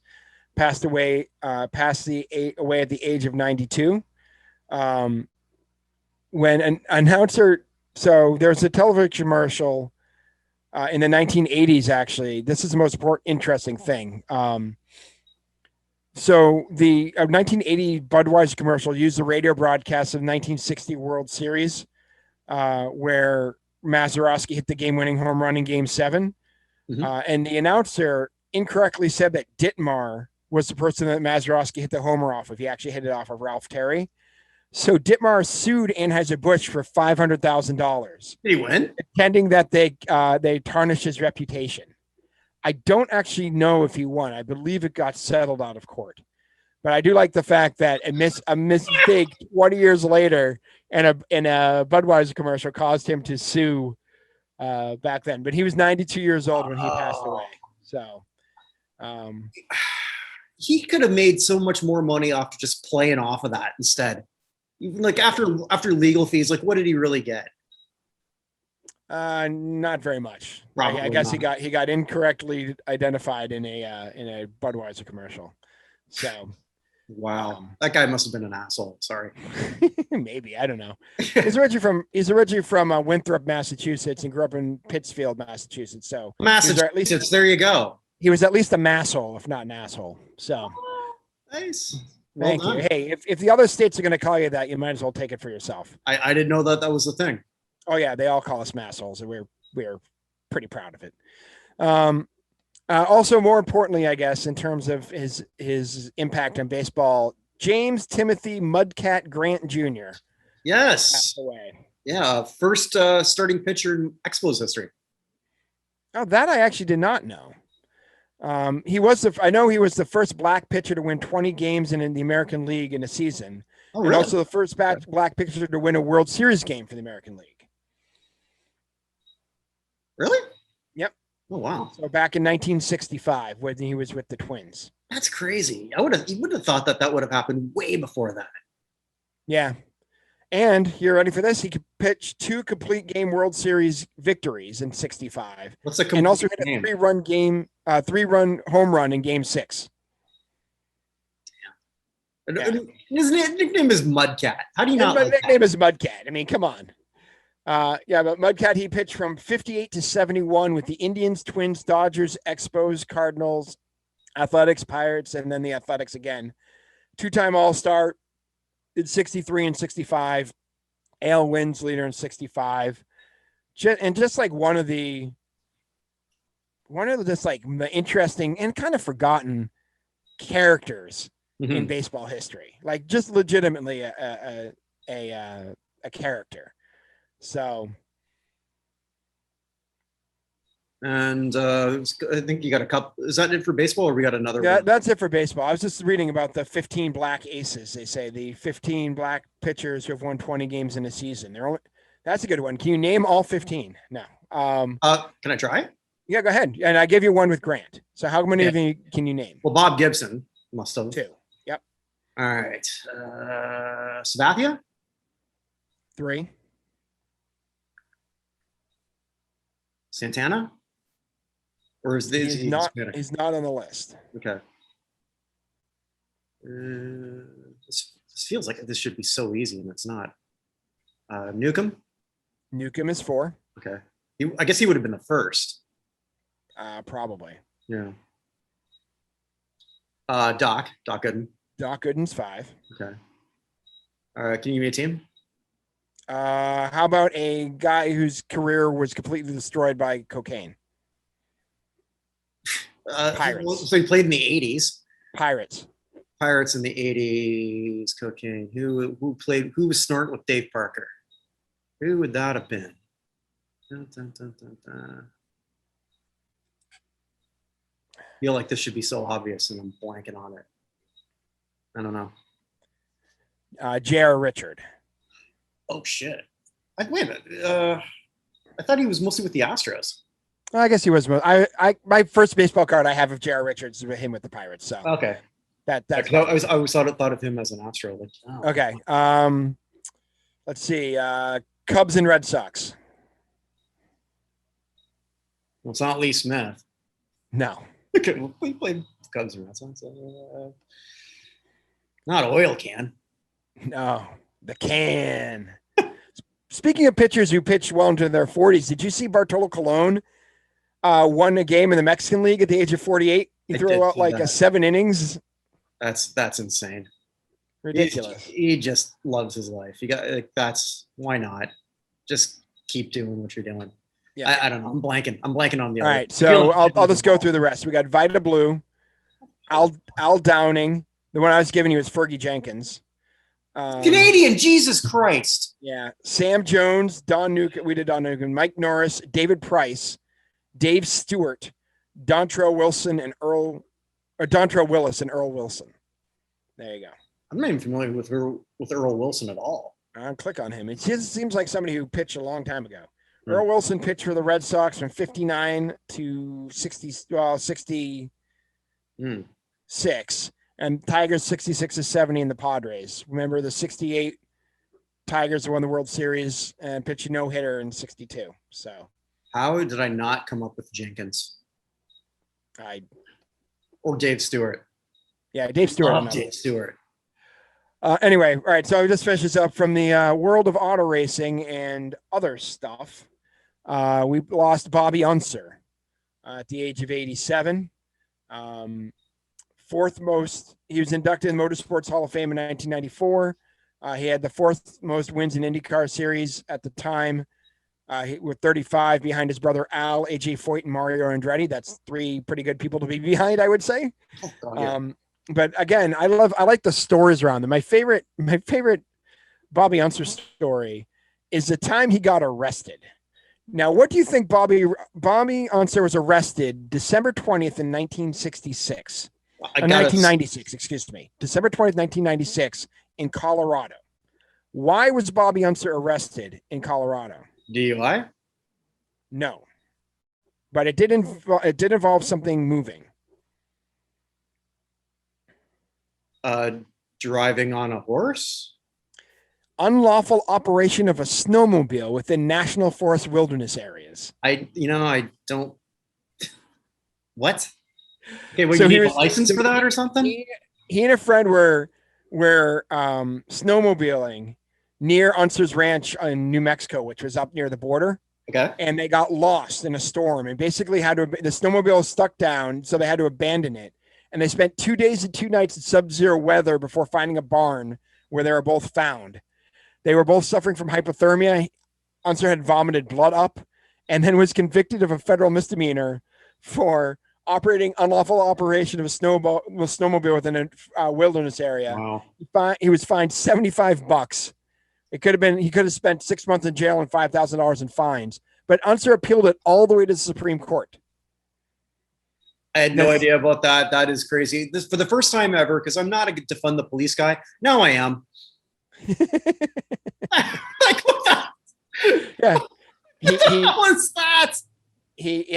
passed away at the age of 92. When an announcer, so there's a television commercial in the 1980s, actually. This is the most interesting thing. So the 1980 Budweiser commercial used the radio broadcast of the 1960 World Series, where Mazeroski hit the game-winning home run in Game 7. And the announcer incorrectly said that Ditmar was the person that Mazeroski hit the homer off of. He actually hit it off of Ralph Terry. So Ditmar sued Anheuser-Busch for $500,000. Did he win? Intending that they tarnish his reputation. I don't actually know if he won. I believe it got settled out of court. But I do like the fact that a mistake 20 years later in a Budweiser commercial caused him to sue back then. But he was 92 years old when he passed away. So he could have made so much more money off just playing off of that instead. Like after legal fees, like what did he really get? Not very much. Probably I guess not. he got incorrectly identified in a Budweiser commercial. So wow, that guy must have been an asshole. Sorry. Maybe, I don't know. He's originally from Winthrop, Massachusetts, and grew up in Pittsfield, Massachusetts. So Massachusetts, there you go. He was at least a masshole, if not an asshole. So nice. Thank you. Hey, if the other states are going to call you that, you might as well take it for yourself. I didn't know that was the thing. Oh yeah, they all call us massholes, and we're pretty proud of it. Also, more importantly, I guess, in terms of his impact on baseball, James Timothy Mudcat Grant Jr. Yes. Passed away. Yeah, first starting pitcher in Expos history. Oh, that I actually did not know. I know he was the first black pitcher to win 20 games in the American League in a season. Oh, and really? also the first black pitcher to win a World Series game for the American League. Really? Yep. Oh wow, So back in 1965, when he was with the Twins. that's crazy. You would have thought that would have happened way before that. Yeah. And you're ready for this? He could pitch 2 complete game World Series victories in 65. What's the And also complete hit a name? 3-run home run in game 6. Yeah. His nickname is Mudcat. How do you not? My like nickname that? is Mudcat. I mean, come on. Yeah, but Mudcat, he pitched from 58 to 71 with the Indians, Twins, Dodgers, Expos, Cardinals, Athletics, Pirates, and then the Athletics again. 2-time All-Star in 63 and 65. AL wins leader in 65. And just like one of the just like the interesting and kind of forgotten characters in baseball history, like just legitimately a character. So, And I think you got a couple. Is that it for baseball, or we got another yeah, one? that's it for baseball. I was just reading about the 15 black aces. They say the 15 black pitchers who have won 20 games in a season. That's a good one. Can you name all 15? No. Can I try? Yeah, go ahead. And I gave you one with Grant. So how many of you can you name? Well, Bob Gibson must have. 2. Yep. All right. Sabathia? 3. Santana? Or is this He's not on the list. Okay. This feels like this should be so easy, and it's not. Newcomb? Newcomb is 4. Okay. I guess he would have been the first. Probably. Yeah. Doc Gooden. Doc Gooden's 5. Okay. All right. Can you give me a team? How about a guy whose career was completely destroyed by cocaine? Pirates. So he played in the 80s. Pirates in the 80s. Cocaine. Who was snorting with Dave Parker? Who would that have been? Dun, dun, dun, dun, dun. I feel like this should be so obvious, and I'm blanking on it. I don't know. J.R. Richard. Oh shit! Wait a minute. I thought he was mostly with the Astros. I guess he was. My first baseball card I have of J.R. Richards is him with the Pirates. So okay, that's. I always thought of him as an Astro. Like, oh. Okay. Let's see. Cubs and Red Sox. Well, it's not Lee Smith. No. Okay, we played Cubs and Red Sox. Not Oil Can. No, the Can. Speaking of pitchers who pitched well into their 40s, did you see Bartolo Colon won a game in the Mexican League at the age of 48? He threw out like 7 innings. That's insane. Ridiculous. He just loves his life. You got why not? Just keep doing what you're doing. Yeah. I don't know. I'm blanking on the other. All right, so I'll just go through the rest. We got Vida Blue, Al Downing. The one I was giving you was Fergie Jenkins. Canadian, Jesus Christ. Yeah. Sam Jones, Don Newcomb. We did Don Newcomb. Mike Norris, David Price, Dave Stewart, Dontrell Willis and Earl Wilson. There you go. I'm not even familiar with Earl Wilson at all. I'll click on him. It just seems like somebody who pitched a long time ago. Earl Wilson pitched for the Red Sox from 59 to 66. And Tigers 66 to 70 in the Padres. Remember the 68 Tigers won the World Series and pitched a no-hitter in 62. So how did I not come up with Jenkins? Or Dave Stewart? Yeah, Dave Stewart. Dave Stewart. Anyway, all right. So just finish this up from the world of auto racing and other stuff. We lost Bobby Unser at the age of 87. Fourth most, he was inducted in the Motorsports Hall of Fame in 1994. He had the 4th most wins in IndyCar series at the time, with 35 behind his brother Al, AJ Foyt, and Mario Andretti. That's 3 pretty good people to be behind, I would say. Oh, God, yeah. But again, I like the stories around them. My favorite Bobby Unser story is the time he got arrested. Now, what do you think Bobby Unser was arrested December 20th in 1966? 1996, excuse me. December 20th, 1996 in Colorado. Why was Bobby Unser arrested in Colorado? DUI? No. but it did involve something moving. Driving on a horse? Unlawful operation of a snowmobile within national forest wilderness areas. I don't. What? Okay, well, So you he need a was- license for that or something? He and a friend were snowmobiling near Unser's Ranch in New Mexico, which was up near the border. Okay. And they got lost in a storm and basically the snowmobile was stuck down, so they had to abandon it. And they spent 2 days and 2 nights in sub-zero weather before finding a barn where they were both found. They were both suffering from hypothermia. Unser had vomited blood up and then was convicted of a federal misdemeanor for operating unlawful operation of a snowmobile within a wilderness area. Wow. He was fined $75. He could have spent 6 months in jail and $5,000 in fines, but Unser appealed it all the way to the Supreme Court. I had no idea about that. That is crazy. This for the first time ever, because I'm not a defund the police guy. Now I am. Like, what the? Yeah. What was that? He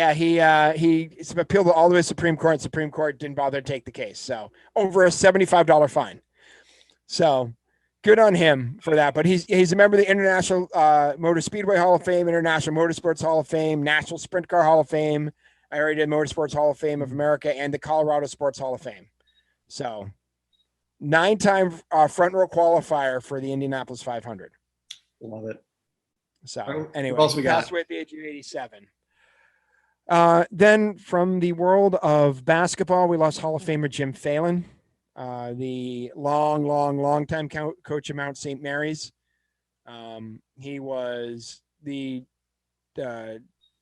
appealed all the way to the Supreme Court, and Supreme Court didn't bother to take the case. So over a $75 fine. So good on him for that. But he's a member of the International Motor Speedway Hall of Fame, International Motorsports Hall of Fame, National Sprint Car Hall of Fame. I already did Motorsports Hall of Fame of America and the Colorado Sports Hall of Fame. So 9-time front row qualifier for the Indianapolis 500. Love it. So anyway, what else we got? Passed away at the age of 87. Then from the world of basketball, we lost Hall of Famer Jim Phelan, the long time coach of Mount St. Mary's. He was the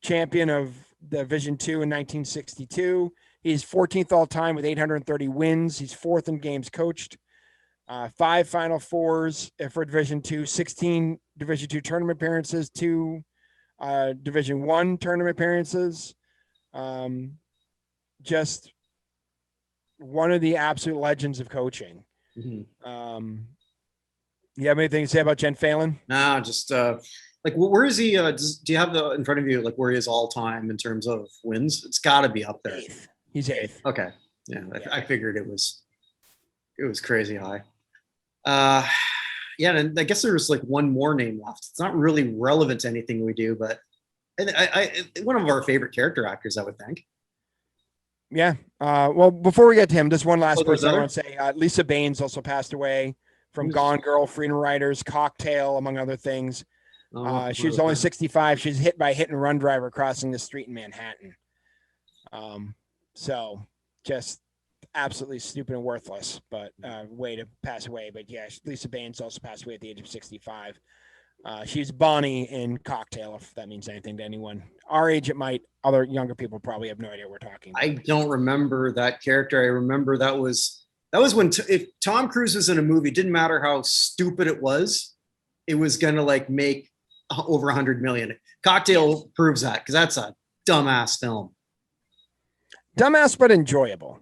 champion of Division II in 1962. He's 14th all time with 830 wins. He's 4th in games coached. 5 Final Fours for Division II, 16 Division II tournament appearances, 2 Division I tournament appearances. Just one of the absolute legends of coaching. Mm-hmm. You have anything to say about Jen Phelan? No, just like where is he? Do you have in front of you like where he is all time in terms of wins? It's got to be up there. 8th. He's 8th. Okay, yeah, I figured it was crazy high. Yeah, and I guess there was like one more name left. It's not really relevant to anything we do, but I one of our favorite character actors, I would think. Yeah. Well, before we get to him, just one last person I other? want to say. Lisa Baines also passed away from Gone Girl, Freedom Riders, Cocktail, among other things. She was only 65. She's hit by a hit and run driver crossing the street in Manhattan. So just absolutely stupid and worthless, but way to pass away. But yeah, Lisa Baines also passed away at the age of 65. She's Bonnie in Cocktail, if that means anything to anyone. Our age, it might. Other younger people probably have no idea what we're talking about. I don't remember that character. I remember that was when if Tom Cruise was in a movie, it didn't matter how stupid it was going to like make over 100 million. Cocktail proves that, because that's a dumbass film. Dumbass, but enjoyable.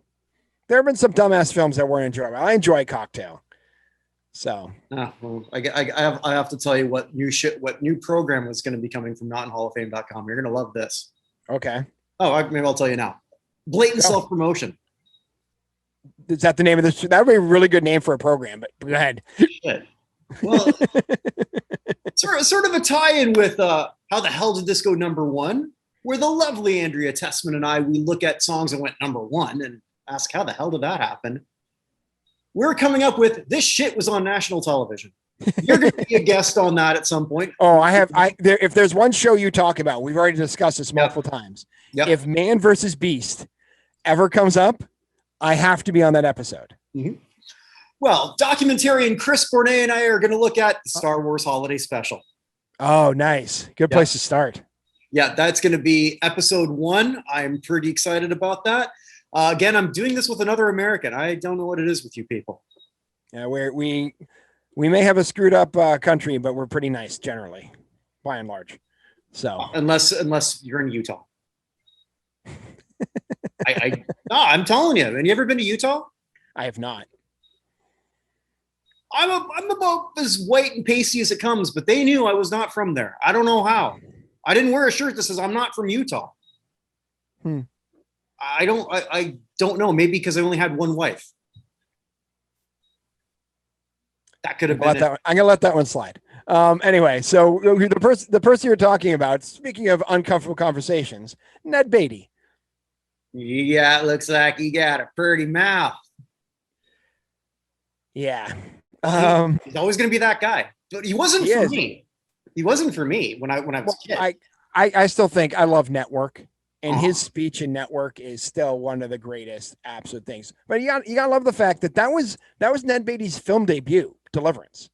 There have been some dumbass films that weren't enjoyable. I enjoy Cocktail. So well, I have to tell you what new program was going to be coming from notinhalloffame.com. You're going to love this. Okay. Oh, maybe I'll tell you now. Blatant self-promotion. Is that the name of this? That would be a really good name for a program, but go ahead. Shit. Well, sort of a tie-in with How the Hell Did This Go Number One, where the lovely Andrea Tessman and I, we look at songs that went number one and ask, how the hell did that happen? We're coming up with, this shit was on national television. You're going to be a guest on that at some point. Oh, if there's one show you talk about, we've already discussed this multiple times. Yep. If Man versus Beast ever comes up, I have to be on that episode. Mm-hmm. Well, documentarian Chris Bournet and I are going to look at the Star Wars Holiday Special. Oh, nice. Good place to start. Yeah, that's going to be episode 1. I'm pretty excited about that. Again, I'm doing this with another American. I don't know what it is with you people. Yeah, we may have a screwed up country, but we're pretty nice generally, by and large. So unless you're in Utah. I'm telling you. Have you ever been to Utah? I have not. I'm about as white and pasty as it comes, but they knew I was not from there. I don't know how. I didn't wear a shirt that says I'm not from Utah. I don't know. Maybe because I only had one wife. That could have been it. I'm gonna let that one slide. Anyway, so the person you're talking about, speaking of uncomfortable conversations, Ned Beatty. Yeah, it looks like you got a pretty mouth. Yeah. He's always going to be that guy. But he wasn't for me. He wasn't for me when I was a kid. I still think I love Network, and his speech in Network is still one of the greatest absolute things. But you gotta love the fact that was Ned Beatty's film debut, Deliverance.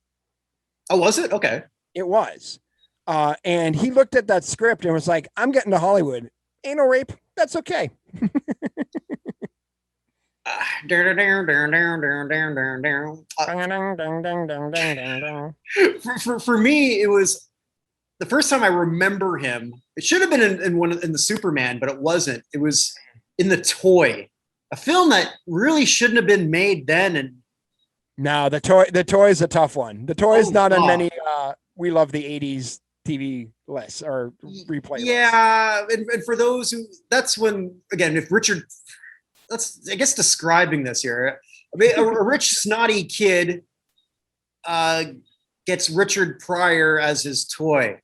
Oh, was it? Okay. It was. And he looked at that script and was like, I'm getting to Hollywood. Ain't no rape. That's okay. For me, it was the first time I remember him. It should have been in the Superman, but it wasn't. It was in The Toy, a film that really shouldn't have been made then. And no, the toy is a tough one. The Toy is not on many we love the 80s TV lists or replay lists. Yeah, and for those who, that's when, again, if Richard, that's, I guess, describing this here. I mean, a rich, snotty kid gets Richard Pryor as his toy.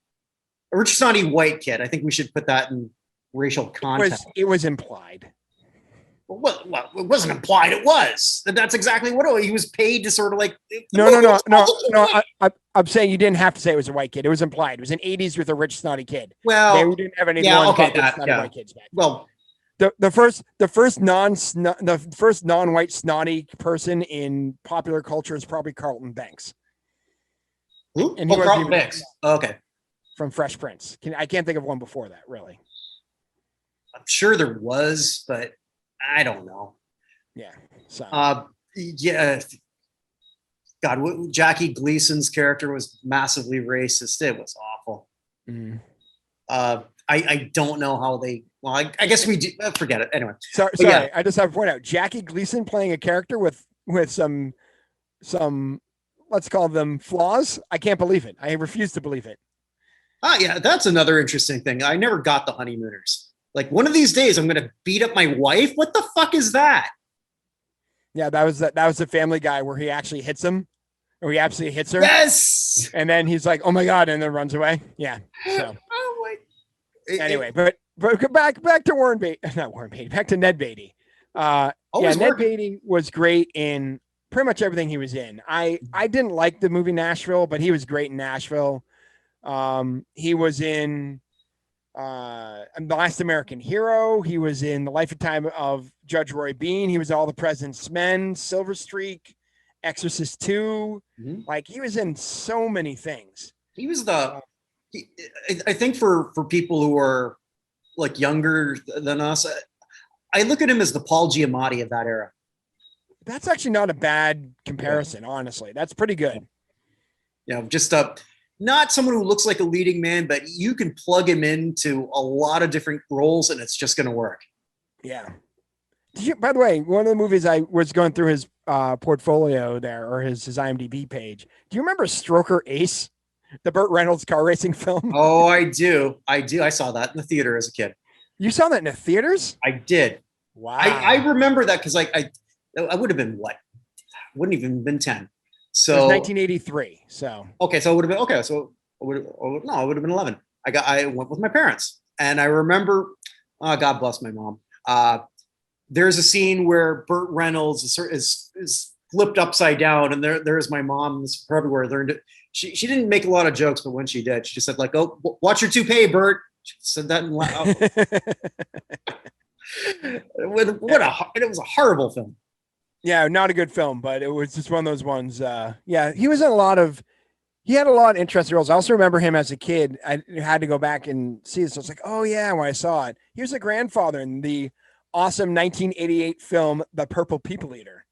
A rich, snotty white kid. I think we should put that in racial context. It was implied. Well, it wasn't implied. It was. That's exactly what he was paid to sort of like. No. I'm saying you didn't have to say it was a white kid. It was implied. It was an 80s with a rich, snotty kid. Well, they didn't have any white kids back. Well, the first non-white snotty person in popular culture is probably Carlton Banks. Who? And Carlton Banks. Oh, okay. From Fresh Prince. I can't think of one before that, really. I'm sure there was, but I don't know. Yeah. So. Yeah. God, Jackie Gleason's character was massively racist. It was awful. Mm. I don't know how they. Well, I guess we do. Forget it. Anyway. Sorry. Yeah. I just have to point out Jackie Gleason playing a character with some let's call them flaws. I can't believe it. I refuse to believe it. Yeah, that's another interesting thing. I never got the honeymooners. Like, one of these days, I'm going to beat up my wife. What the fuck is that? Yeah, that was the Family Guy where he actually hits him, or he absolutely hits her. Yes. And then he's like, "Oh my god!" and then runs away. Yeah. So. Anyway, but back to Warren Beatty, not Warren Beatty, back to Ned Beatty. Ned Beatty was great in pretty much everything he was in. I didn't like the movie Nashville, but he was great in Nashville. He was in The Last American Hero. He was in The Life and Time of Judge Roy Bean. He was All the President's Men, Silver Streak, Exorcist 2. Mm-hmm. Like, he was in so many things. He was I think for people who are like younger than us, I look at him as the Paul Giamatti of that era. That's actually not a bad comparison, honestly. That's pretty good. Yeah, just not someone who looks like a leading man, but you can plug him into a lot of different roles and it's just going to work. Yeah. By the way, one of the movies I was going through his portfolio there, or his IMDb page. Do you remember Stroker Ace, the Burt Reynolds car racing film? Oh, I do. I saw that in the theater as a kid. You saw that in the theaters? I did. Wow. I remember that because I would have been what? Wouldn't even been 10. So it was 1983. So okay, so it would have been okay. So it would have been 11. I went with my parents, and I remember. God bless my mom. There's a scene where Burt Reynolds is flipped upside down, and there's my mom. This is probably where I learned it. She didn't make a lot of jokes, but when she did, she just said like, "Oh, watch your toupee, Burt." She said that in loud. It was a horrible film. Yeah, not a good film, but it was just one of those ones. He was in he had a lot of interesting roles. I also remember him as a kid. I had to go back and see this. I was like, oh yeah, when I saw it. He was a grandfather in the awesome 1988 film, The Purple People Eater,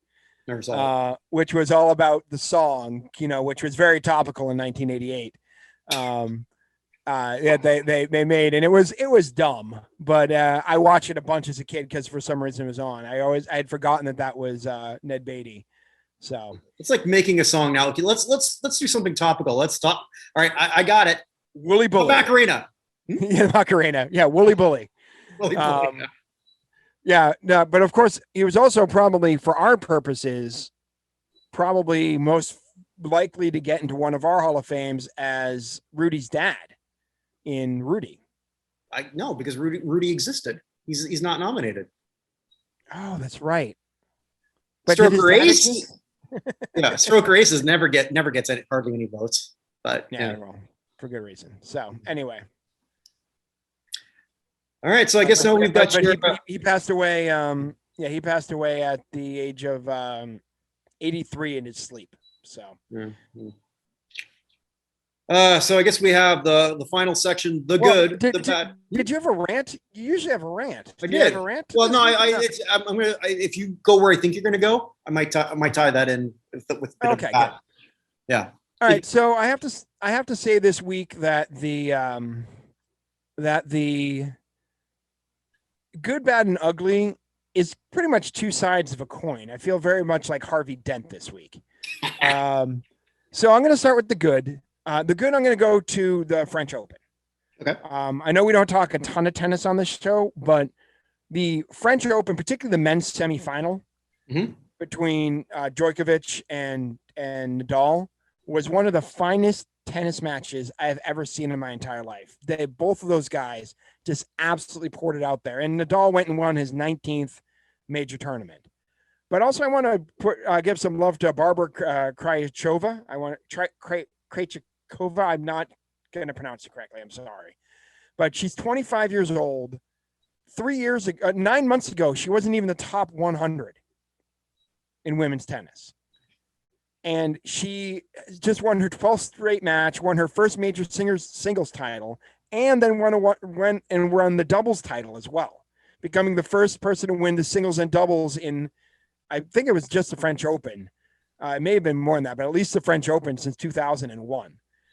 which was all about the song, which was very topical in 1988. They made, and it was dumb, but I watched it a bunch as a kid because for some reason it was on. I had forgotten that was Ned Beatty. So it's like making a song now. Okay, let's do something topical. Let's talk. All right, I got it. Wooly Bully. Macarena. Yeah, Macarena. Yeah, Wooly Bully. Wooly Bully. Yeah, no, but of course, he was also probably, for our purposes, probably most likely to get into one of our Hall of Fames as Rudy's dad in Rudy. I no, because Rudy existed. He's not nominated. Oh, that's right. But did his Stroker dad Ace, exist? yeah, Stroker Aces never gets hardly any votes. But Yeah, well, for good reason. So anyway, all right. So I guess now we've got but your. he passed away. Yeah, he passed away at the age of 83 in his sleep. So. Mhm. So I guess we have the final section, the Well, good, the bad. Did you have a rant? You usually have a rant. I Did you did. have a rant? Well, no, Yeah. I'm gonna. If you go where I think you're gonna go, I might tie that in with a bit Okay, of that. good. Yeah. All right. So I have to say this week that the good, bad, and ugly is pretty much two sides of a coin. I feel very much like Harvey Dent this week. So I'm going to start with the good. The good, I'm going to go to the French Open. Okay. I know we don't talk a ton of tennis on this show, but the French Open, particularly the men's semifinal between Djokovic and Nadal, was one of the finest tennis matches I have ever seen in my entire life. Both of those guys just absolutely poured it out there. And Nadal went and won his 19th major tournament. But also, I want to give some love to Barbara Krejcikova. Krejcikova. I'm not going to pronounce it correctly. I'm sorry. But she's 25 years old. 9 months ago, she wasn't even the top 100 in women's tennis. And she just won her 12th straight match, won her first major singles title, and then won the doubles title as well, becoming the first person to win the singles and doubles in, I think it was just the French Open. It may have been more than that, but at least the French Open since 2001.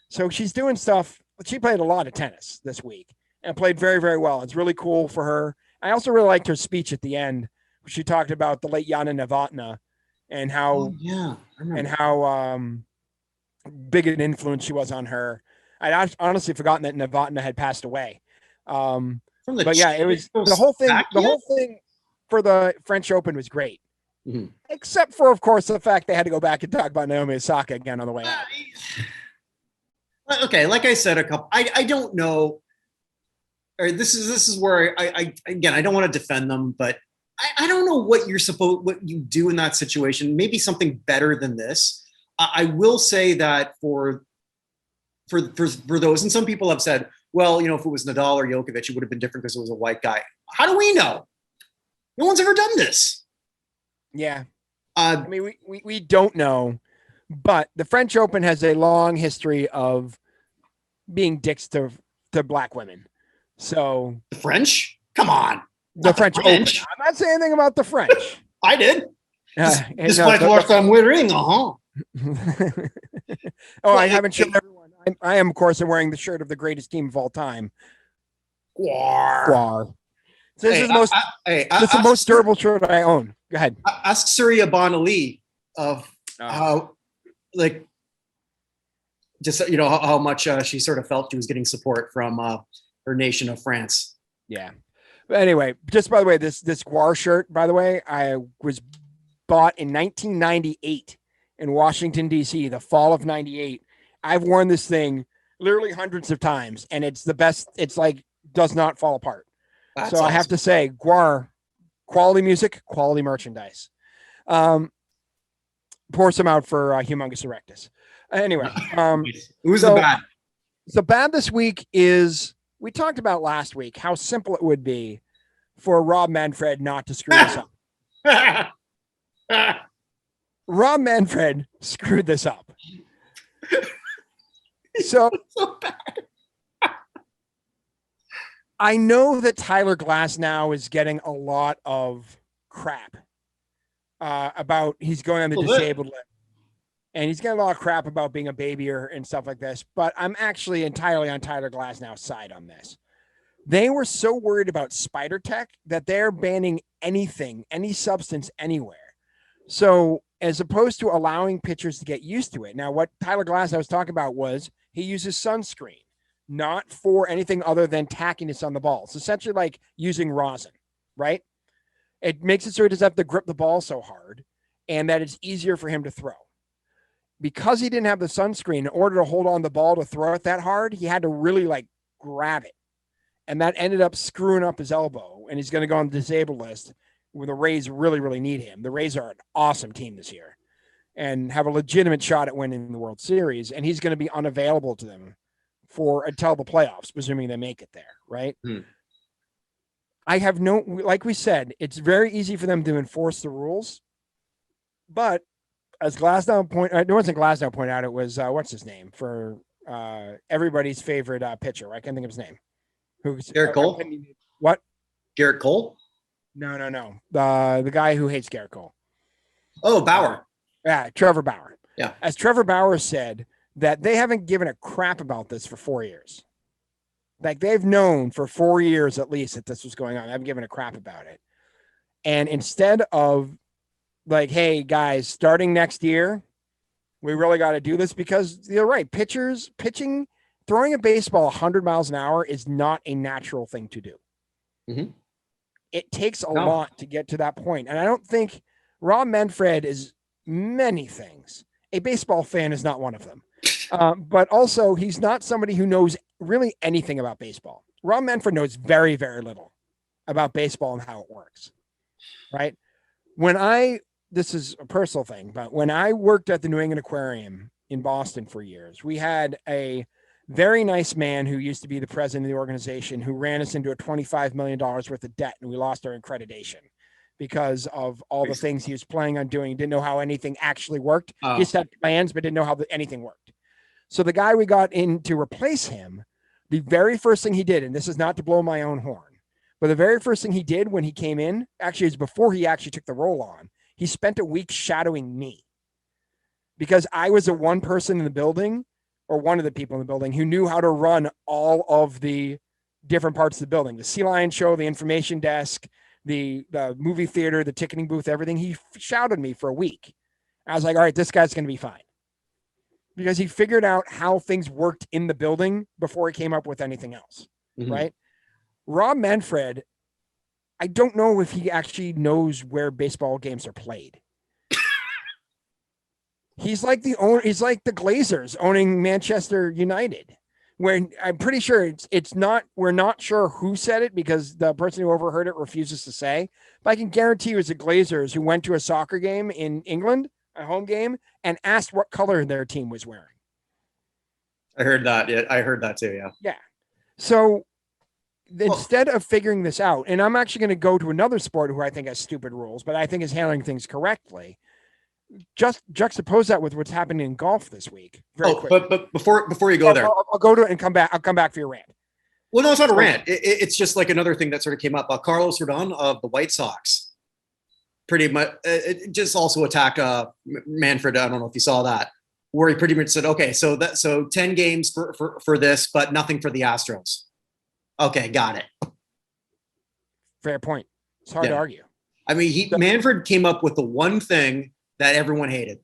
So she's doing stuff. She played a lot of tennis this week and played very, very well. It's really cool for her. I also really liked her speech at the end. She talked about the late Yana Novotná and how big an influence she was on her. I'd honestly forgotten that Novotná had passed away. But yeah, it was the whole thing. The whole thing for the French Open was great, except for, of course, the fact they had to go back and talk about Naomi Osaka again on the way out. Okay, like I said, I don't know. Or this is where I don't want to defend them, but I don't know what you do in that situation. Maybe something better than this. I will say that for those, and some people have said, well, if it was Nadal or Djokovic, it would have been different because it was a white guy. How do we know? No one's ever done this. Yeah. I mean, we don't know, but the French Open has a long history of being dicks to Black women. So the French? Come on. The French Open. I'm not saying anything about the French. I did. Despite what I'm wearing, Oh, I haven't shown everyone. I am, of course, wearing the shirt of the greatest team of all time. Guar. So this is the most durable shirt I own. Go ahead. Ask Surya Bonali of how, how much she sort of felt she was getting support from her nation of France. Yeah. But anyway, just by the way, this Guar shirt, by the way, I was bought in 1998 in Washington, D.C., the fall of 98. I've worn this thing literally hundreds of times, and it's the best. It's does not fall apart. That's so awesome. I have to say, Guar, quality music, quality merchandise. Pour some out for Humongous Erectus. Anyway. Who's the bad? The bad this week is, we talked about last week how simple it would be for Rob Manfred not to screw this up. Rob Manfred screwed this up. So bad. I know that Tyler Glass now is getting a lot of crap about he's going on the disabled list. And he's getting a lot of crap about being a babyer and stuff like this. But I'm actually entirely on Tyler Glasnow's side on this. They were so worried about spider tech that they're banning anything, any substance anywhere. So as opposed to allowing pitchers to get used to it. Now, what Tyler Glasnow was talking about was he uses sunscreen, not for anything other than tackiness on the ball. It's essentially like using rosin, right? It makes it so he doesn't have to grip the ball so hard, and that it's easier for him to throw. Because he didn't have the sunscreen, in order to hold on the ball to throw it that hard, he had to really like grab it. And that ended up screwing up his elbow, and he's going to go on the disabled list where the Rays really, really need him. The Rays are an awesome team this year and have a legitimate shot at winning the World Series, and he's going to be unavailable to them until the playoffs, presuming they make it there, right? I have like we said, it's very easy for them to enforce the rules, but as Glasnow it wasn't Glasnow point out, it was what's his name for everybody's favorite pitcher. I can't think of his name. Who's Garrett Cole? What? Garrett Cole? No. The guy who hates Garrett Cole. Oh, Bauer. Yeah, Trevor Bauer. Yeah. As Trevor Bauer said, that they haven't given a crap about this for 4 years. Like they've known for 4 years at least that this was going on. They haven't given a crap about it. And instead of like, hey guys, starting next year, we really got to do this, because you're right. Pitching, throwing a baseball 100 miles an hour is not a natural thing to do. Mm-hmm. It takes a lot to get to that point. And I don't think Rob Manfred is many things. A baseball fan is not one of them. But also he's not somebody who knows really anything about baseball. Rob Manfred knows very, very little about baseball and how it works. Right. This is a personal thing, but when I worked at the New England Aquarium in Boston for years, we had a very nice man who used to be the president of the organization who ran us into a $25 million worth of debt, and we lost our accreditation because of all the things he was planning on doing. He didn't know how anything actually worked. He just had plans, but didn't know how anything worked. So the guy we got in to replace him, the very first thing he did, and this is not to blow my own horn, but the very first thing he did when he came in, actually is before he actually took the role on, he spent a week shadowing me, because I was the one person in the building, or one of the people in the building, who knew how to run all of the different parts of the building, the Sea Lion show, the information desk, the movie theater, the ticketing booth, everything. He shadowed me for a week. I was like, all right, this guy's going to be fine, because he figured out how things worked in the building before he came up with anything else. Mm-hmm. Right. Rob Manfred, I don't know if he actually knows where baseball games are played. He's like the Glazers owning Manchester United, where I'm pretty sure it's not, we're not sure who said it, because the person who overheard it refuses to say, but I can guarantee it was the Glazers who went to a soccer game in England, a home game, and asked what color their team was wearing. I heard that. Yeah, I heard that too. Yeah. Yeah. So instead of figuring this out, and I'm actually going to go to another sport who I think has stupid rules, but I think is handling things correctly. Just juxtapose that with what's happening in golf this week. But before you go there, I'll go to it and come back. I'll come back for your rant. Well, no, it's not a rant. It's just like another thing that sort of came up. Carlos Rodon of the White Sox, pretty much, just also attacked Manfred. I don't know if you saw that, where he pretty much said, okay, so 10 games for this, but nothing for the Astros. Okay, got it. Fair point. It's hard to argue. I mean, Manfred came up with the one thing that everyone hated,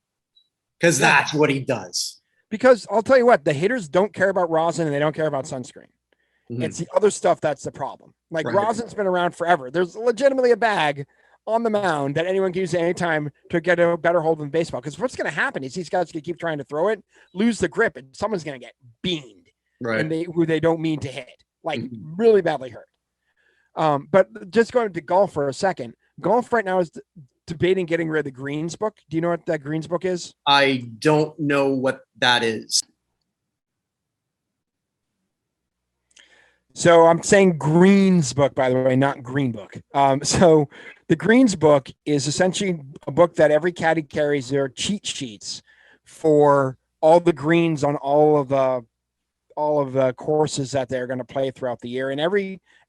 because that's what he does. Because I'll tell you what, the hitters don't care about rosin and they don't care about sunscreen. Mm-hmm. It's the other stuff that's the problem. Like rosin's been around forever. There's legitimately a bag on the mound that anyone can use at any time to get a better hold of baseball. Because what's going to happen is these guys going to keep trying to throw it, lose the grip, and someone's going to get beamed. Right. And who they don't mean to hit, like really badly hurt. But just going to golf for a second, golf right now is debating getting rid of the Greens book. Do you know what that Greens book is? I don't know what that is. So I'm saying Greens book, by the way, not Green book. So the Greens book is essentially a book that every caddy carries. Their cheat sheets for all the greens on all of the courses that they're going to play throughout the year. And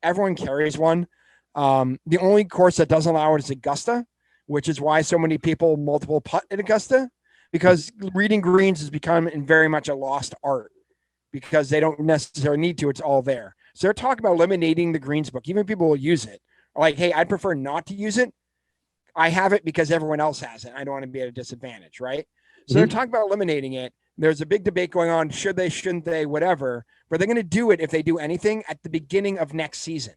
everyone carries one. The only course that doesn't allow it is Augusta, which is why so many people multiple putt at Augusta, because reading greens has become very much a lost art, because they don't necessarily need to. It's all there. So they're talking about eliminating the greens book. Even people will use it. Like, hey, I'd prefer not to use it. I have it because everyone else has it. I don't want to be at a disadvantage, right? So they're talking about eliminating it. There's a big debate going on. Should they, shouldn't they, whatever. But they're going to do it, if they do anything, at the beginning of next season.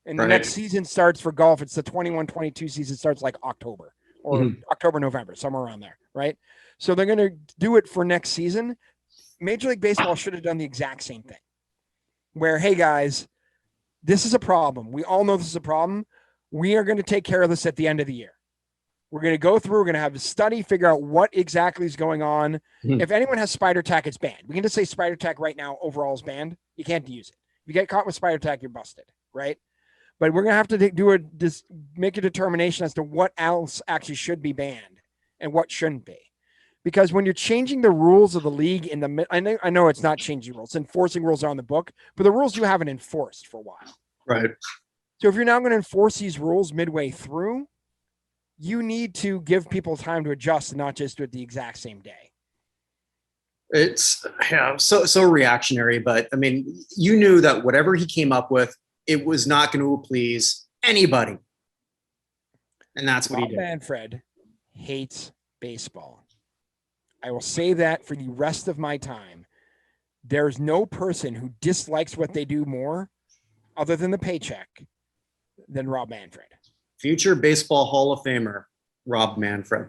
And the next season starts for golf. It's the 21-22 season starts like October or October, November, somewhere around there, right? So they're going to do it for next season. Major League Baseball should have done the exact same thing where, hey guys, this is a problem. We all know this is a problem. We are going to take care of this at the end of the year. We're going to go through, we're going to have a study, figure out what exactly is going on. If anyone has spider tack, it's banned. We can just say spider tack right now overall is banned. You can't use it. If you get caught with spider tack, you're busted, right? But we're going to have to make a determination as to what else actually should be banned and what shouldn't be. Because when you're changing the rules of the league I know it's not changing rules, enforcing rules are on the book, but the rules you haven't enforced for a while. Right. So if you're now going to enforce these rules midway through, you need to give people time to adjust and not just do it the exact same day. It's so reactionary, but I mean, you knew that whatever he came up with, it was not going to please anybody. And that's what he did. Manfred hates baseball. I will say that for the rest of my time. There's no person who dislikes what they do more, other than the paycheck, than Rob Manfred. Future Baseball Hall of Famer, Rob Manfred.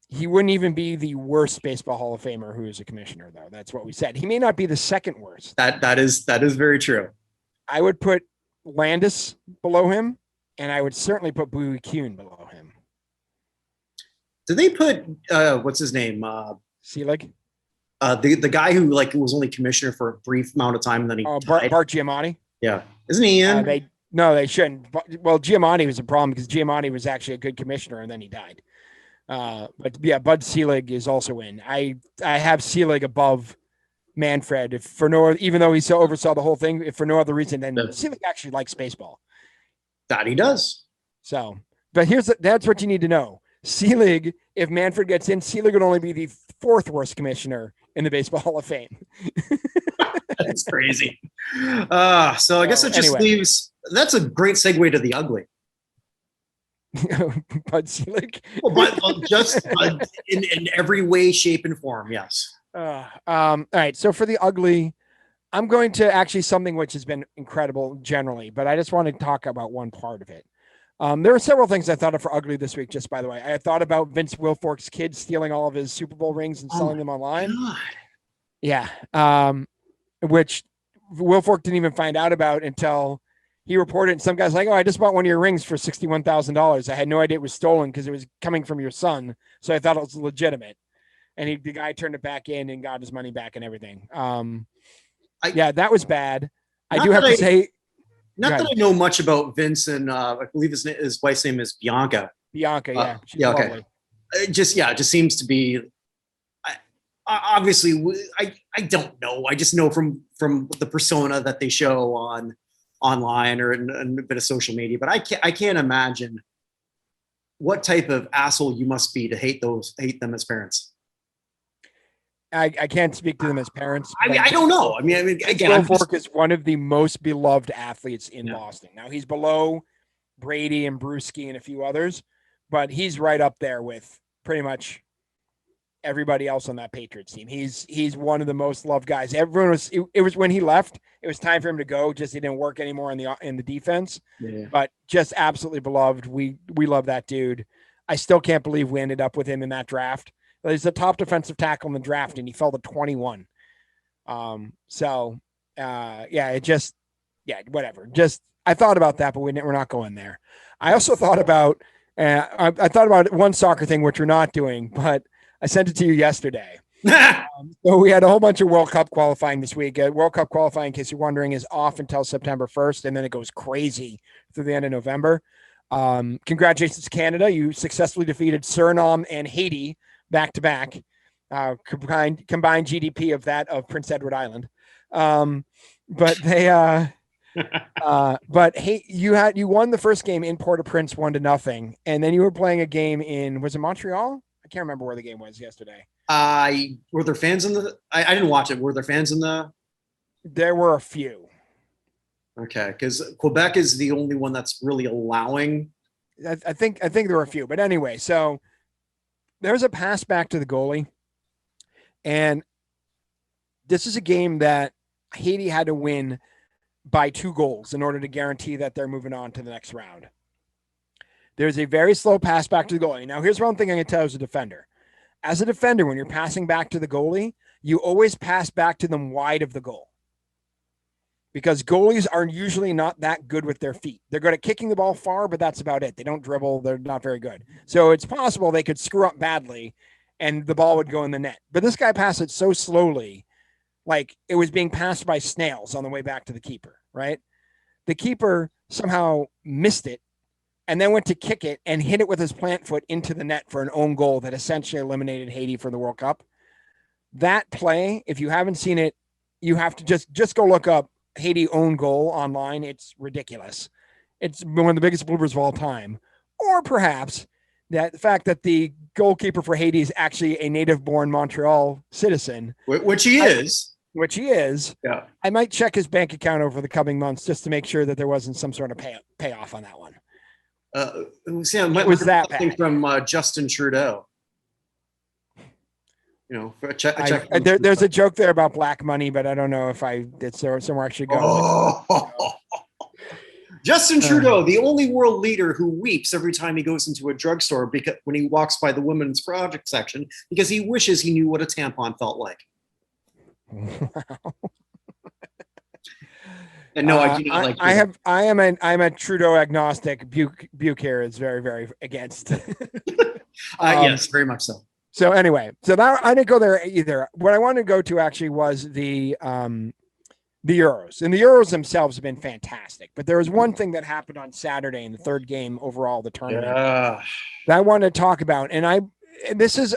He wouldn't even be the worst Baseball Hall of Famer who is a commissioner, though. That's what we said. He may not be the second worst. That is very true. I would put Landis below him, and I would certainly put Bowie Kuhn below him. Did they put what's his name? Selig? The guy who was only commissioner for a brief amount of time and then he died. Bart Giamatti. Yeah, isn't he in? They shouldn't. Well, Giamatti was a problem because Giamatti was actually a good commissioner and then he died. But yeah, Bud Selig is also in. I have Selig above Manfred even though he oversaw the whole thing, if for no other reason than Selig actually likes baseball. That he does. So, but that's what you need to know. Selig, if Manfred gets in, Selig would only be the fourth worst commissioner in the Baseball Hall of Fame. That's crazy. So I guess it just leaves. That's a great segue to the ugly. Bud Selig. Just in every way, shape, and form. Yes. All right. So for the ugly, I'm going to actually something which has been incredible generally, but I just want to talk about one part of it. There are several things I thought of for ugly this week, just by the way. I thought about Vince Wilfork's kids stealing all of his Super Bowl rings and selling them online. God. Yeah. Which Wilfork didn't even find out about until he reported. And some guy's like, oh, I just bought one of your rings for $61,000. I had no idea it was stolen because it was coming from your son. So I thought it was legitimate. And the guy turned it back in and got his money back and everything. That was bad. I do have to say. Not that I know much about Vince, and I believe his wife's name is Bianca. Bianca, yeah. Yeah, okay. Lovely. It just seems to be. Obviously, I don't know. I just know from the persona that they show online or in a bit of social media. But I can't imagine what type of asshole you must be to hate them as parents. I can't speak to them as parents. I mean, I don't know. I mean, again, Wilfork is one of the most beloved athletes in Boston. Now he's below Brady and Bruschi and a few others, but he's right up there with pretty much everybody else on that Patriots team. He's one of the most loved guys. Everyone was. It was when he left. It was time for him to go. Just he didn't work anymore in the defense. Yeah. But just absolutely beloved. We love that dude. I still can't believe we ended up with him in that draft. He's the top defensive tackle in the draft, and he fell to 21. Whatever. Just I thought about that, but we're not going there. I also thought about I thought about one soccer thing, which we're not doing, but I sent it to you yesterday. So we had a whole bunch of World Cup qualifying this week. World Cup qualifying, in case you're wondering, is off until September 1st, and then it goes crazy through the end of November. Congratulations, Canada. You successfully defeated Suriname and Haiti back-to-back, combined GDP of that of Prince Edward Island. But they, but hey, you won the first game in Port-au-Prince 1-0, and then you were playing a game was it Montreal? I can't remember where the game was yesterday. Were there fans in the? I didn't watch it. Were there fans in the? There were a few. Okay, because Quebec is the only one that's really allowing. I think there were a few, but anyway, so. There's a pass back to the goalie, and this is a game that Haiti had to win by 2 goals in order to guarantee that they're moving on to the next round. There's a very slow pass back to the goalie. Now, here's one thing I can tell as a defender. As a defender, when you're passing back to the goalie, you always pass back to them wide of the goal. Because goalies are usually not that good with their feet. They're good at kicking the ball far, but that's about it. They don't dribble. They're not very good. So it's possible they could screw up badly and the ball would go in the net. But this guy passed it so slowly, like it was being passed by snails on the way back to the keeper, right? The keeper somehow missed it and then went to kick it and hit it with his plant foot into the net for an own goal that essentially eliminated Haiti for the World Cup. That play, if you haven't seen it, you have to just go look up Haiti own goal online. It's ridiculous. It's one of the biggest bloopers of all time. Or perhaps that the fact that the goalkeeper for Haiti is actually a native-born Montreal citizen. Which he is. Which he is. Yeah. I might check his bank account over the coming months just to make sure that there wasn't some sort of payoff on that one. It was that bad. From Justin Trudeau. There's a joke there about black money, but I don't know if it's somewhere actually going. Oh. Justin Trudeau, the only world leader who weeps every time he goes into a drugstore because when he walks by the women's project section because he wishes he knew what a tampon felt like. Wow. And no, I do not like. I'm a Trudeau agnostic. Buchner is very, very against. Yes, very much so. So anyway, that I didn't go there either. What I wanted to go to actually was the Euros, and the Euros themselves have been fantastic. But there was one thing that happened on Saturday in the 3rd game overall of the tournament that I wanted to talk about, and this is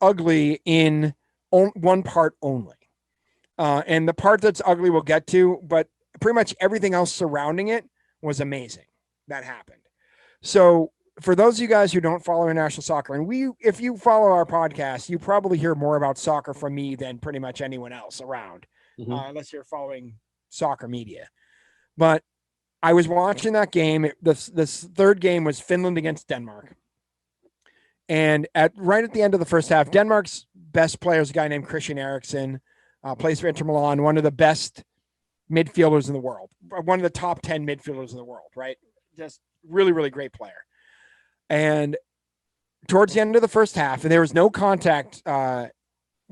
ugly in one part only, and the part that's ugly we'll get to, but pretty much everything else surrounding it was amazing that happened. So. For those of you guys who don't follow international soccer, and if you follow our podcast, you probably hear more about soccer from me than pretty much anyone else around, unless you're following soccer media. But I was watching that game. This 3rd game was Finland against Denmark. And right at the end of the first half, Denmark's best player is a guy named Christian Eriksen, plays for Inter Milan, one of the best midfielders in the world, one of the top 10 midfielders in the world, right? Just really, really great player. And towards the end of the first half, and there was no contact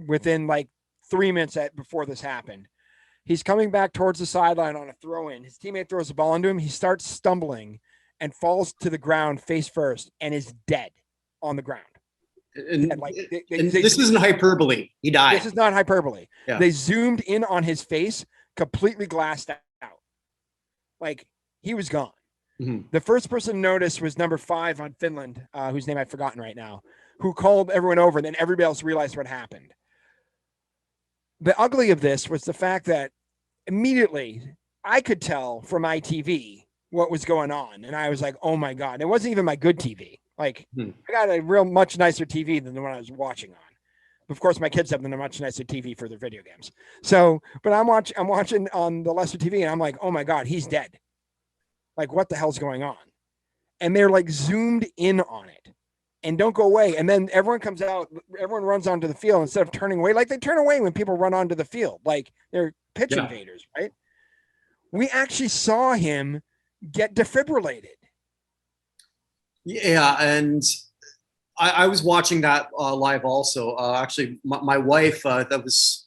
within like 3 minutes before this happened. He's coming back towards the sideline on a throw-in. His teammate throws the ball into him. He starts stumbling and falls to the ground face first and is dead on the ground. And this isn't hyperbole. He died. This is not hyperbole. Yeah. They zoomed in on his face, completely glassed out. Like he was gone. Mm-hmm. The first person to notice was number 5 on Finland, whose name I've forgotten right now, who called everyone over, and then everybody else realized what happened. The ugly of this was the fact that immediately I could tell from my TV what was going on. And I was like, oh my God, it wasn't even my good TV. Like I got a real much nicer TV than the one I was watching on. Of course, my kids have a much nicer TV for their video games. So, but I'm watching on the lesser TV and I'm like, oh my God, he's dead. Like, what the hell's going on? And they're like zoomed in on it and don't go away. And then everyone comes out, everyone runs onto the field instead of turning away. Like they turn away when people run onto the field, like they're pitch invaders, right? We actually saw him get defibrillated. Yeah. And I was watching that live also. Actually, my wife, that was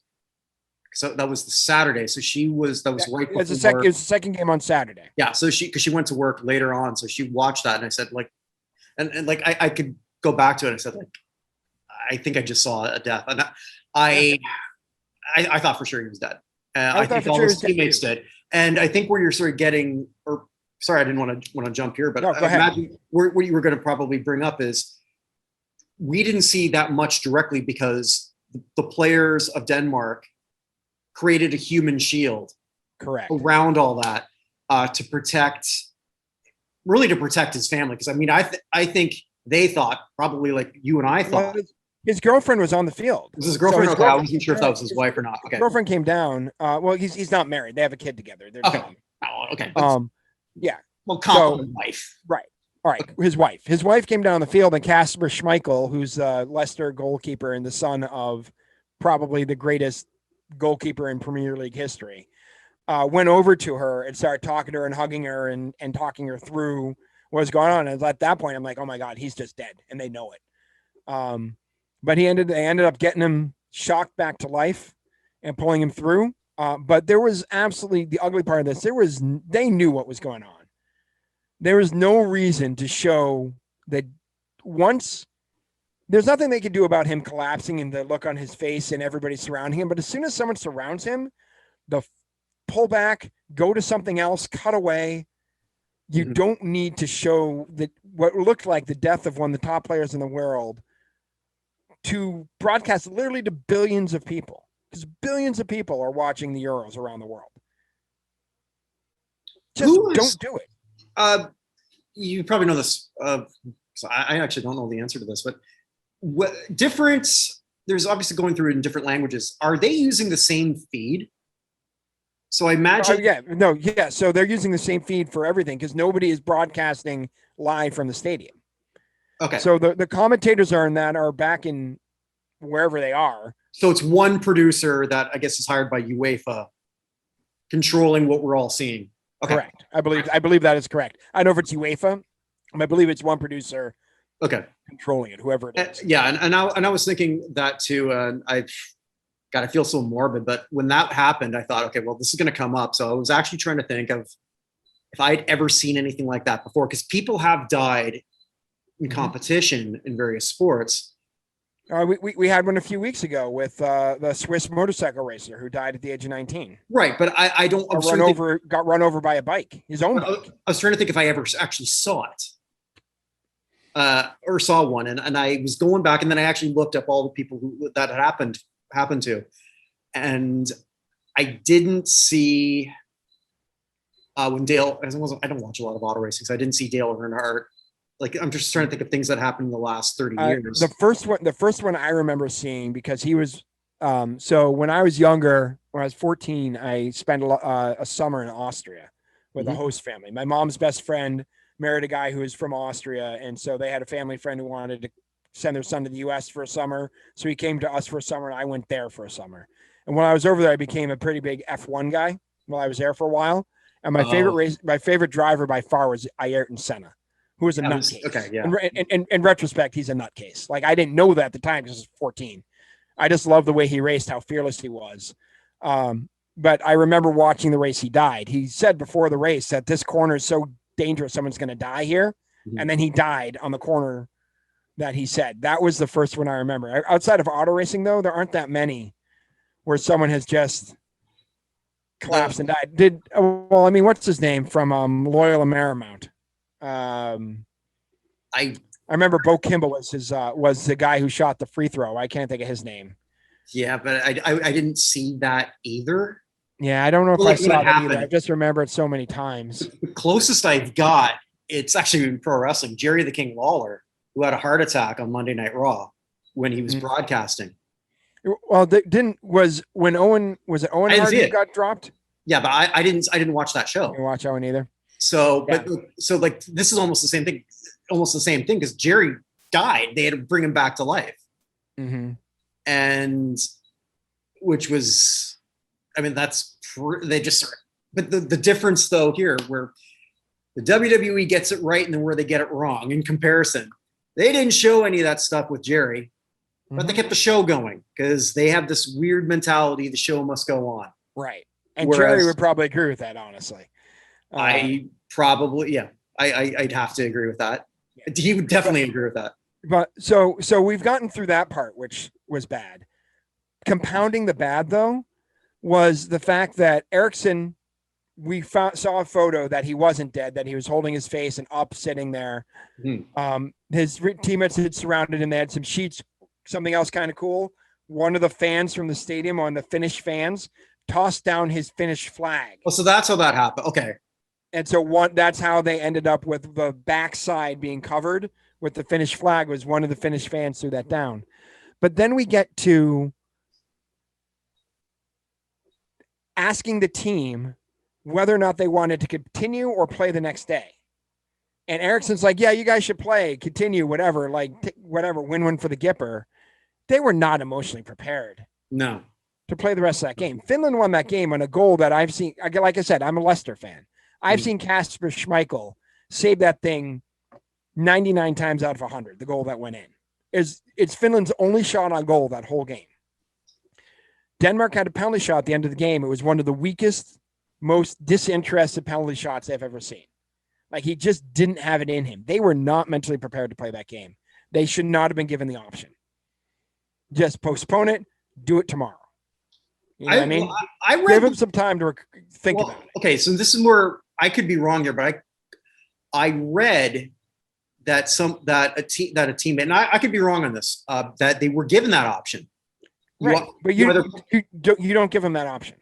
the Saturday. So that was right before. It was the second game on Saturday. Yeah. So because she went to work later on. So she watched that and I said like, and like, I could go back to it. And I said like, I think I just saw a death. And I thought for sure he was dead. I think all his teammates did. And I think where you're sort of getting, or sorry, I didn't want to jump here, but I imagine what you were going to probably bring up is we didn't see that much directly because the players of Denmark created a human shield around all that to protect his family. Because I mean, I think they thought probably like you and I thought. Well, his girlfriend was on the field. Was his girlfriend? So I wasn't sure if that was his wife or not. Okay. His girlfriend came down. Well, he's not married. They have a kid together. They're okay. Oh, okay. Yeah. Well, compliment wife. Right. All right. Okay. His wife came down the field, and Kasper Schmeichel, who's a Leicester goalkeeper and the son of probably the greatest goalkeeper in Premier League history, went over to her and started talking to her and hugging her and talking her through what was going on. And at that point, I'm like, oh my God, he's just dead, and they know it. But they ended up getting him shocked back to life and pulling him through. But there was absolutely the ugly part of this. They knew what was going on. There was no reason to show that once there's nothing they could do about him collapsing and the look on his face and everybody surrounding him. But as soon as someone surrounds him, the pull back, go to something else, cut away. You don't need to show that what looked like the death of one of the top players in the world to broadcast literally to billions of people, because billions of people are watching the Euros around the world. Just don't do it. You probably know this. So I actually don't know the answer to this, but what difference? There's obviously going through it in different languages. Are they using the same feed? So I imagine. So they're using the same feed for everything because nobody is broadcasting live from the stadium. Okay. So the commentators are back in wherever they are. So it's one producer that I guess is hired by UEFA, controlling what we're all seeing. Okay. Correct. I believe that is correct. I don't know if it's UEFA. I believe it's one producer. Okay. Controlling it, whoever it is. Yeah, and I was thinking that too. I feel so morbid, but when that happened, I thought, okay, well, this is going to come up. So I was actually trying to think of if I'd ever seen anything like that before, because people have died in competition in various sports. We had one a few weeks ago with the Swiss motorcycle racer who died at the age of 19. Right, but I don't. Got run over by a bike, his own bike. I was trying to think if I ever actually saw it. Or saw one, and I was going back, and then I actually looked up all the people who that happened to, and I didn't see when Dale. I don't watch a lot of auto racing, so I didn't see Dale Earnhardt. Like, I'm just trying to think of things that happened in the last 30 years. The first one I remember seeing, because he was so when I was younger, when I was 14, I spent a summer in Austria with a host family. My mom's best friend married a guy who was from Austria. And so they had a family friend who wanted to send their son to the US for a summer. So he came to us for a summer, and I went there for a summer. And when I was over there, I became a pretty big F1 guy while I was there for a while. And my favorite driver by far was Ayrton Senna, who was a nutcase. Okay, yeah. In retrospect, he's a nutcase. Like, I didn't know that at the time because I was 14. I just loved the way he raced, how fearless he was. But I remember watching the race he died. He said before the race that this corner is so dangerous, someone's going to die here. And then he died on the corner that he said. That was the first one I remember. Outside of auto racing, though, there aren't that many where someone has just collapsed and died. What's his name from Loyola Marymount? I remember Bo Kimball was the guy who shot the free throw. I can't think of his name. Yeah, but I didn't see that either. Yeah, I don't know if I saw that either. I just remember it so many times. The closest I've got, it's actually in pro wrestling. Jerry the King Lawler, who had a heart attack on Monday Night Raw when he was broadcasting. Well, was it Owen Hart who got dropped? Yeah, but I didn't watch that show. I didn't watch Owen either. So, yeah. So this is almost the same thing. Almost the same thing, because Jerry died. They had to bring him back to life, and which was, I mean, but the difference though here, where the WWE gets it right and then where they get it wrong in comparison, they didn't show any of that stuff with Jerry, but they kept the show going because they have this weird mentality: the show must go on. Right, and Jerry would probably agree with that, honestly. I'd have to agree with that. He would definitely agree with that. But so we've gotten through that part, which was bad. Compounding the bad, though, was the fact that Eriksen, saw a photo that he wasn't dead, that he was holding his face and up sitting there. His teammates had surrounded him. They had some sheets, something else kind of cool. One of the fans from the stadium, on the Finnish fans, tossed down his Finnish flag. Well, so that's how that happened. Okay. And so that's how they ended up with the backside being covered with the Finnish flag. Was one of the Finnish fans threw that down. But then we get to asking the team whether or not they wanted to continue or play the next day. And Eriksen's like, yeah, you guys should play, continue, whatever, win-win for the Gipper. They were not emotionally prepared. No. to play the rest of that game. Finland won that game on a goal that I've seen. Like I said, I'm a Leicester fan. I've seen Kasper Schmeichel save that thing 99 times out of 100, the goal that went in. It's Finland's only shot on goal that whole game. Denmark had a penalty shot at the end of the game. It was one of the weakest, most disinterested penalty shots I've ever seen. Like, he just didn't have it in him. They were not mentally prepared to play that game. They should not have been given the option. Just postpone it, do it tomorrow. You know what I mean? Give him some time to think about it. Okay, so this is where I could be wrong here, but I read that a teammate, and I could be wrong on this, that they were given that option. Right, but you don't give them that option.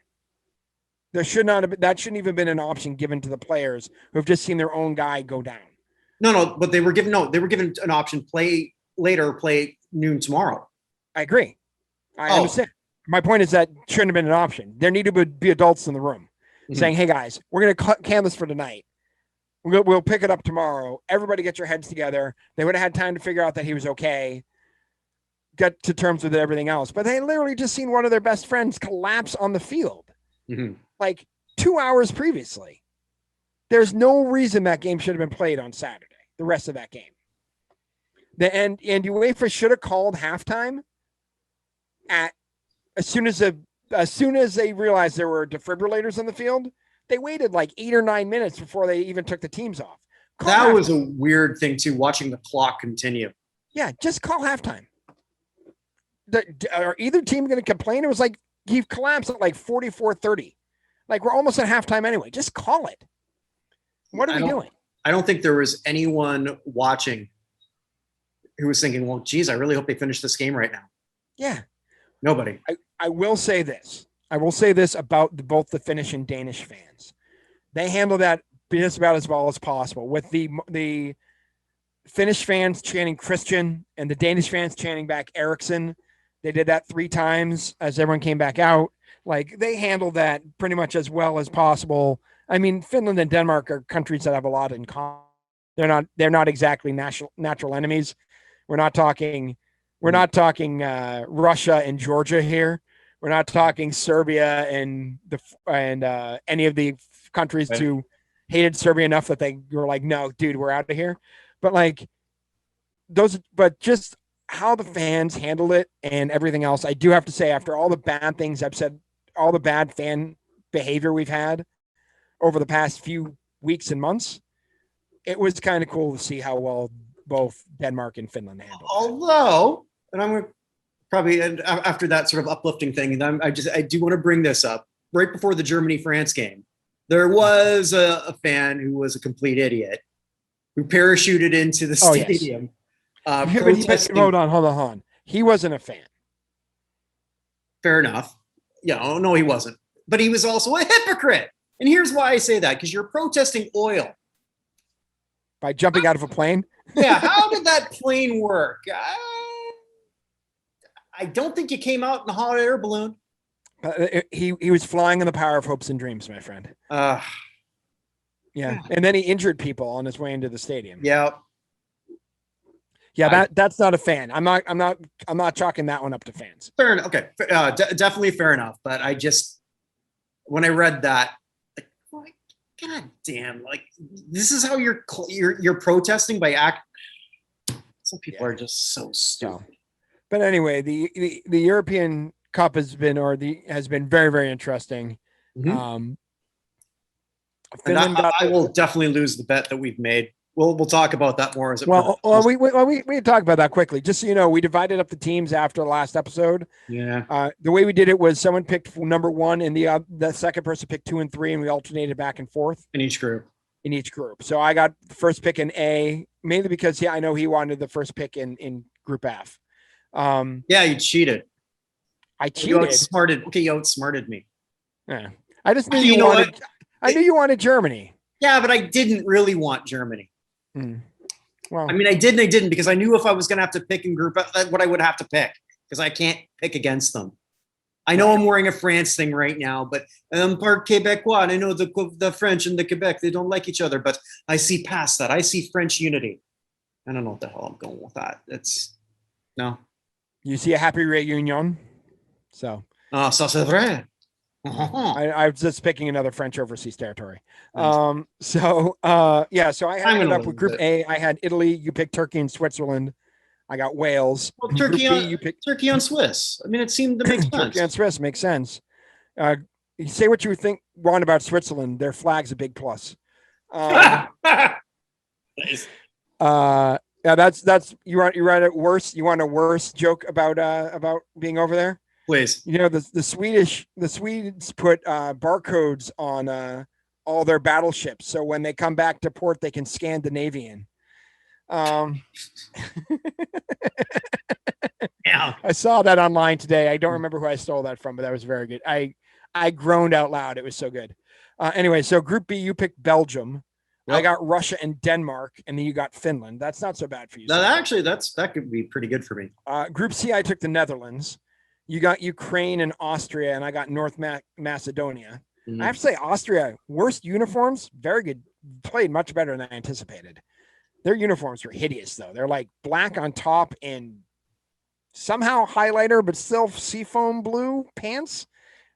There should not have been, that shouldn't even been an option given to the players who have just seen their own guy go down. No, but they were given an option: play later, play noon tomorrow. I agree. I understand. My point is that shouldn't have been an option. There need to be adults in the room saying, "Hey guys, we're going to can this for tonight. We'll pick it up tomorrow. Everybody get your heads together." They would have had time to figure out that he was okay, get to terms with everything else. But they literally just seen one of their best friends collapse on the field like 2 hours previously. There's no reason that game should have been played on Saturday, the rest of that game. And UEFA should have called halftime as soon as they realized there were defibrillators on the field. They waited like 8 or 9 minutes before they even took the teams off. That was a weird thing too, watching the clock continue. Yeah, just call halftime. Are either team going to complain? It was like he collapsed at like 44:30. Like, we're almost at halftime anyway. Just call it. What are we doing? I don't think there was anyone watching who was thinking, well, geez, I really hope they finish this game right now. Yeah. Nobody. I will say this. I will say this about both the Finnish and Danish fans. They handle that just about as well as possible, with the Finnish fans chanting Christian and the Danish fans chanting back Eriksen. They did that 3 times as everyone came back out. Like, they handled that pretty much as well as possible. I mean, Finland and Denmark are countries that have a lot in common. They're not exactly natural enemies. We're not talking Russia and Georgia here. We're not talking Serbia and any of the countries who hated Serbia enough that they were like, no, dude, we're out of here. But just how the fans handled it and everything else, I do have to say, after all the bad things I've said, all the bad fan behavior we've had over the past few weeks and months, it was kind of cool to see how well both Denmark and Finland handled it. Although, and I'm going to probably, after that sort of uplifting thing, and I do want to bring this up. Right before the Germany-France game, there was a fan who was a complete idiot who parachuted into the stadium. Yes. Hold on. He wasn't a fan. Fair enough. Yeah, no, he wasn't. But he was also a hypocrite. And here's why I say that, because you're protesting oil. By jumping out of a plane? Yeah, how did that plane work? I don't think you came out in a hot air balloon. He was flying on the power of hopes and dreams, my friend. Yeah, and then he injured people on his way into the stadium. Yeah. Yeah, that's not a fan. I'm not chalking that one up to fans. Fair enough. Okay, definitely fair enough. But I just, when I read that, like, God damn, like, this is how you're protesting by act. Some people are just so stupid. But anyway, the European Cup has been very, very interesting. I will definitely lose the bet that we've made. We'll talk about that more as it. We talk about that quickly. Just so you know, we divided up the teams after the last episode. Yeah. The way we did it was someone picked number 1, and the second person picked 2 and 3, and we alternated back and forth in each group. So I got the first pick in A, mainly because I know he wanted the first pick in Group F. Yeah, you cheated. I cheated. You outsmarted me. Yeah. I just knew you wanted. I knew you wanted Germany. Yeah, but I didn't really want Germany. Well, I mean, I did and I didn't, because I knew if I was going to have to pick in Group F, what I would have to pick, because I can't pick against them. I know I'm wearing a France thing right now, but I'm part Quebecois, and I know the French and the Quebec, they don't like each other, but I see past that. I see French unity. I don't know what the hell I'm going with that. No. You see a happy reunion. So Ah, ça c'est vrai. I was just picking another French overseas territory. Nice. So I I'm ended gonna up with lose Group it. A. I had Italy. You picked Turkey and Switzerland. I got Wales. Well, Group B, you picked Turkey on Swiss. I mean, it seemed to make Turkey sense. and Swiss. Makes sense. You say what you think wrong about Switzerland. Their flag's a big plus. Nice. Yeah, that's you want it worse. You want a worse joke about being over there? Please. You know, the Swedes put barcodes on all their battleships, so when they come back to port, they can Scandinavian. Yeah. I saw that online today. I don't remember who I stole that from, but that was very good. I groaned out loud. It was so good. Anyway, so Group B, you picked Belgium. Yep. I got Russia and Denmark, and then you got Finland. That's not so bad for you. No, actually, that could be pretty good for me. Group C, I took the Netherlands. You got Ukraine and Austria, and I got North Macedonia. I have to say, Austria, worst uniforms, very good, played much better than I anticipated. Their uniforms were hideous, though. They're like black on top and somehow highlighter, but still seafoam blue pants.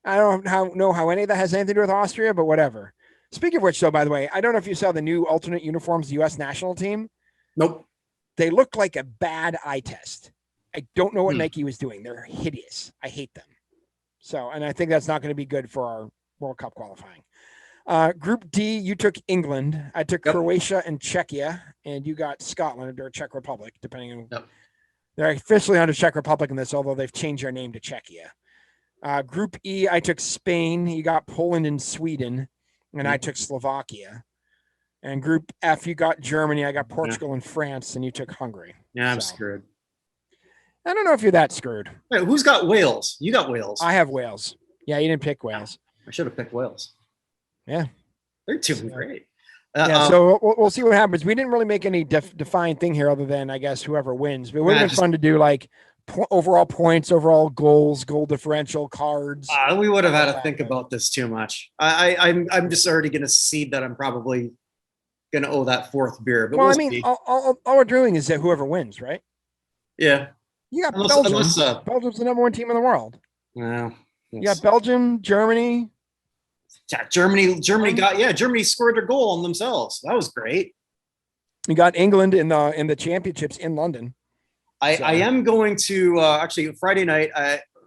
I don't know how any of that has anything to do with Austria, but whatever. Speaking of which, though, by the way, I don't know if you saw the new alternate uniforms, the U.S. national team. Nope. They look like a bad eye test. I don't know what Nike was doing. They're hideous. I hate them. So, and I think that's not going to be good for our World Cup qualifying. Group D, you took England. I took Croatia and Czechia, and you got Scotland or Czech Republic, depending on. They're officially under Czech Republic in this, although they've changed their name to Czechia. Group E, I took Spain. You got Poland and Sweden, and I took Slovakia. And Group F, you got Germany. I got Portugal and France, and you took Hungary. Yeah, I'm screwed. I don't know if you're that screwed. Wait, who's got Wales? You got Wales. I have Wales. Yeah, you didn't pick Wales. I should have picked Wales. Yeah. They're doing great. So we'll see what happens. We didn't really make any defined thing here other than, I guess, whoever wins. But it would have been fun to do like overall points, overall goals, goal differential, cards. We would have had to think about this too much. I'm just already going to cede that I'm probably going to owe that fourth beer. But well, I mean, all we're doing is that whoever wins, right? Yeah. You got Belgium. Belgium's the #1 team in the world. Yeah. You got Belgium, Germany. Yeah, Germany scored their goal on themselves. That was great. You got England in the championships in London. I am going to actually Friday night.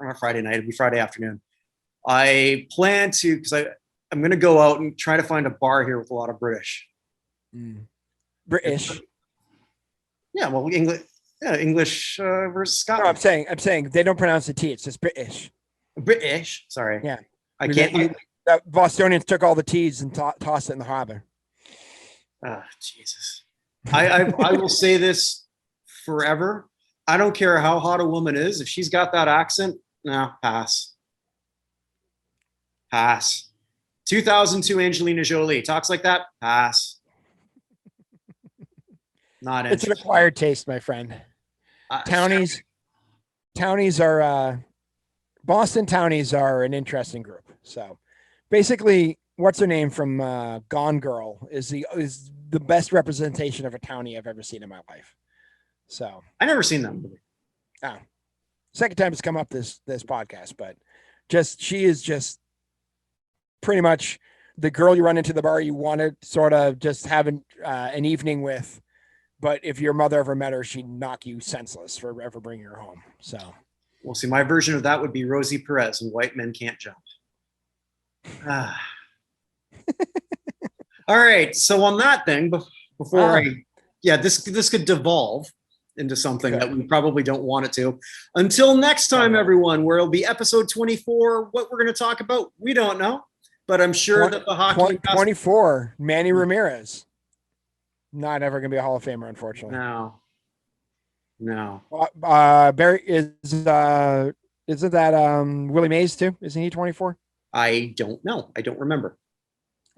Not Friday night. It'll be Friday afternoon. I plan to because I'm going to go out and try to find a bar here with a lot of British. British. Yeah, well, English versus Scotland. No, I'm saying they don't pronounce the T. It's just British. British. Sorry. Yeah. I can't. The Bostonians took all the T's and tossed it in the harbor. Oh, Jesus. I will say this forever. I don't care how hot a woman is. If she's got that accent, no, pass. Pass. 2002 Angelina Jolie talks like that. Pass. Not It's an acquired taste, my friend. Townies are Boston Townies are an interesting group. So basically, what's her name from Gone Girl is the best representation of a townie I've ever seen in my life. So I never seen that movie. Oh, second time it's come up this podcast, but she is just pretty much the girl you run into the bar you want to sort of just have an evening with. But if your mother ever met her, she'd knock you senseless for ever bringing her home. So we'll see. My version of that would be Rosie Perez and White Men Can't Jump. All right. So on that thing, before this could devolve into something that we probably don't want it to. Until next time, everyone, where it'll be episode 24. What we're going to talk about, we don't know, but I'm sure that the hockey 24, Manny Ramirez. Not ever going to be a Hall of Famer, unfortunately. No. Barry isn't that Willie Mays too? Isn't he 24? I don't know. I don't remember.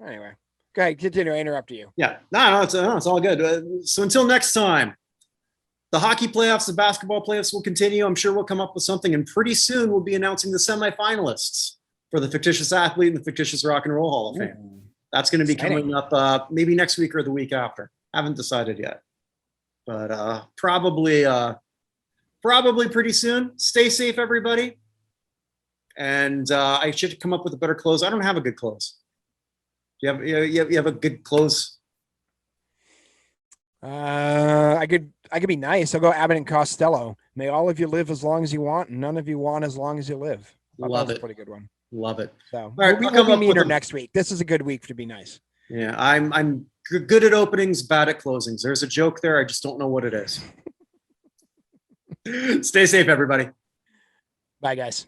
Anyway, go ahead. Continue. I interrupted you. Yeah. No, it's all good. So until next time, the hockey playoffs, the basketball playoffs will continue. I'm sure we'll come up with something, and pretty soon we'll be announcing the semifinalists for the fictitious athlete and the fictitious rock and roll Hall of Fame. That's going to be coming up maybe next week or the week after. Haven't decided yet, but probably pretty soon. Stay safe, everybody, and I should come up with a better close. I don't have a good close. You have a good close? I could be nice. I'll go Abbott and Costello. May all of you live as long as you want, and none of you want as long as you live. Love That was it. a pretty good one. Love it. So all right, we'll be meaner next week. This is a good week to be nice. Yeah, I'm good at openings, bad at closings. There's a joke there. I just don't know what it is. Stay safe, everybody. Bye, guys.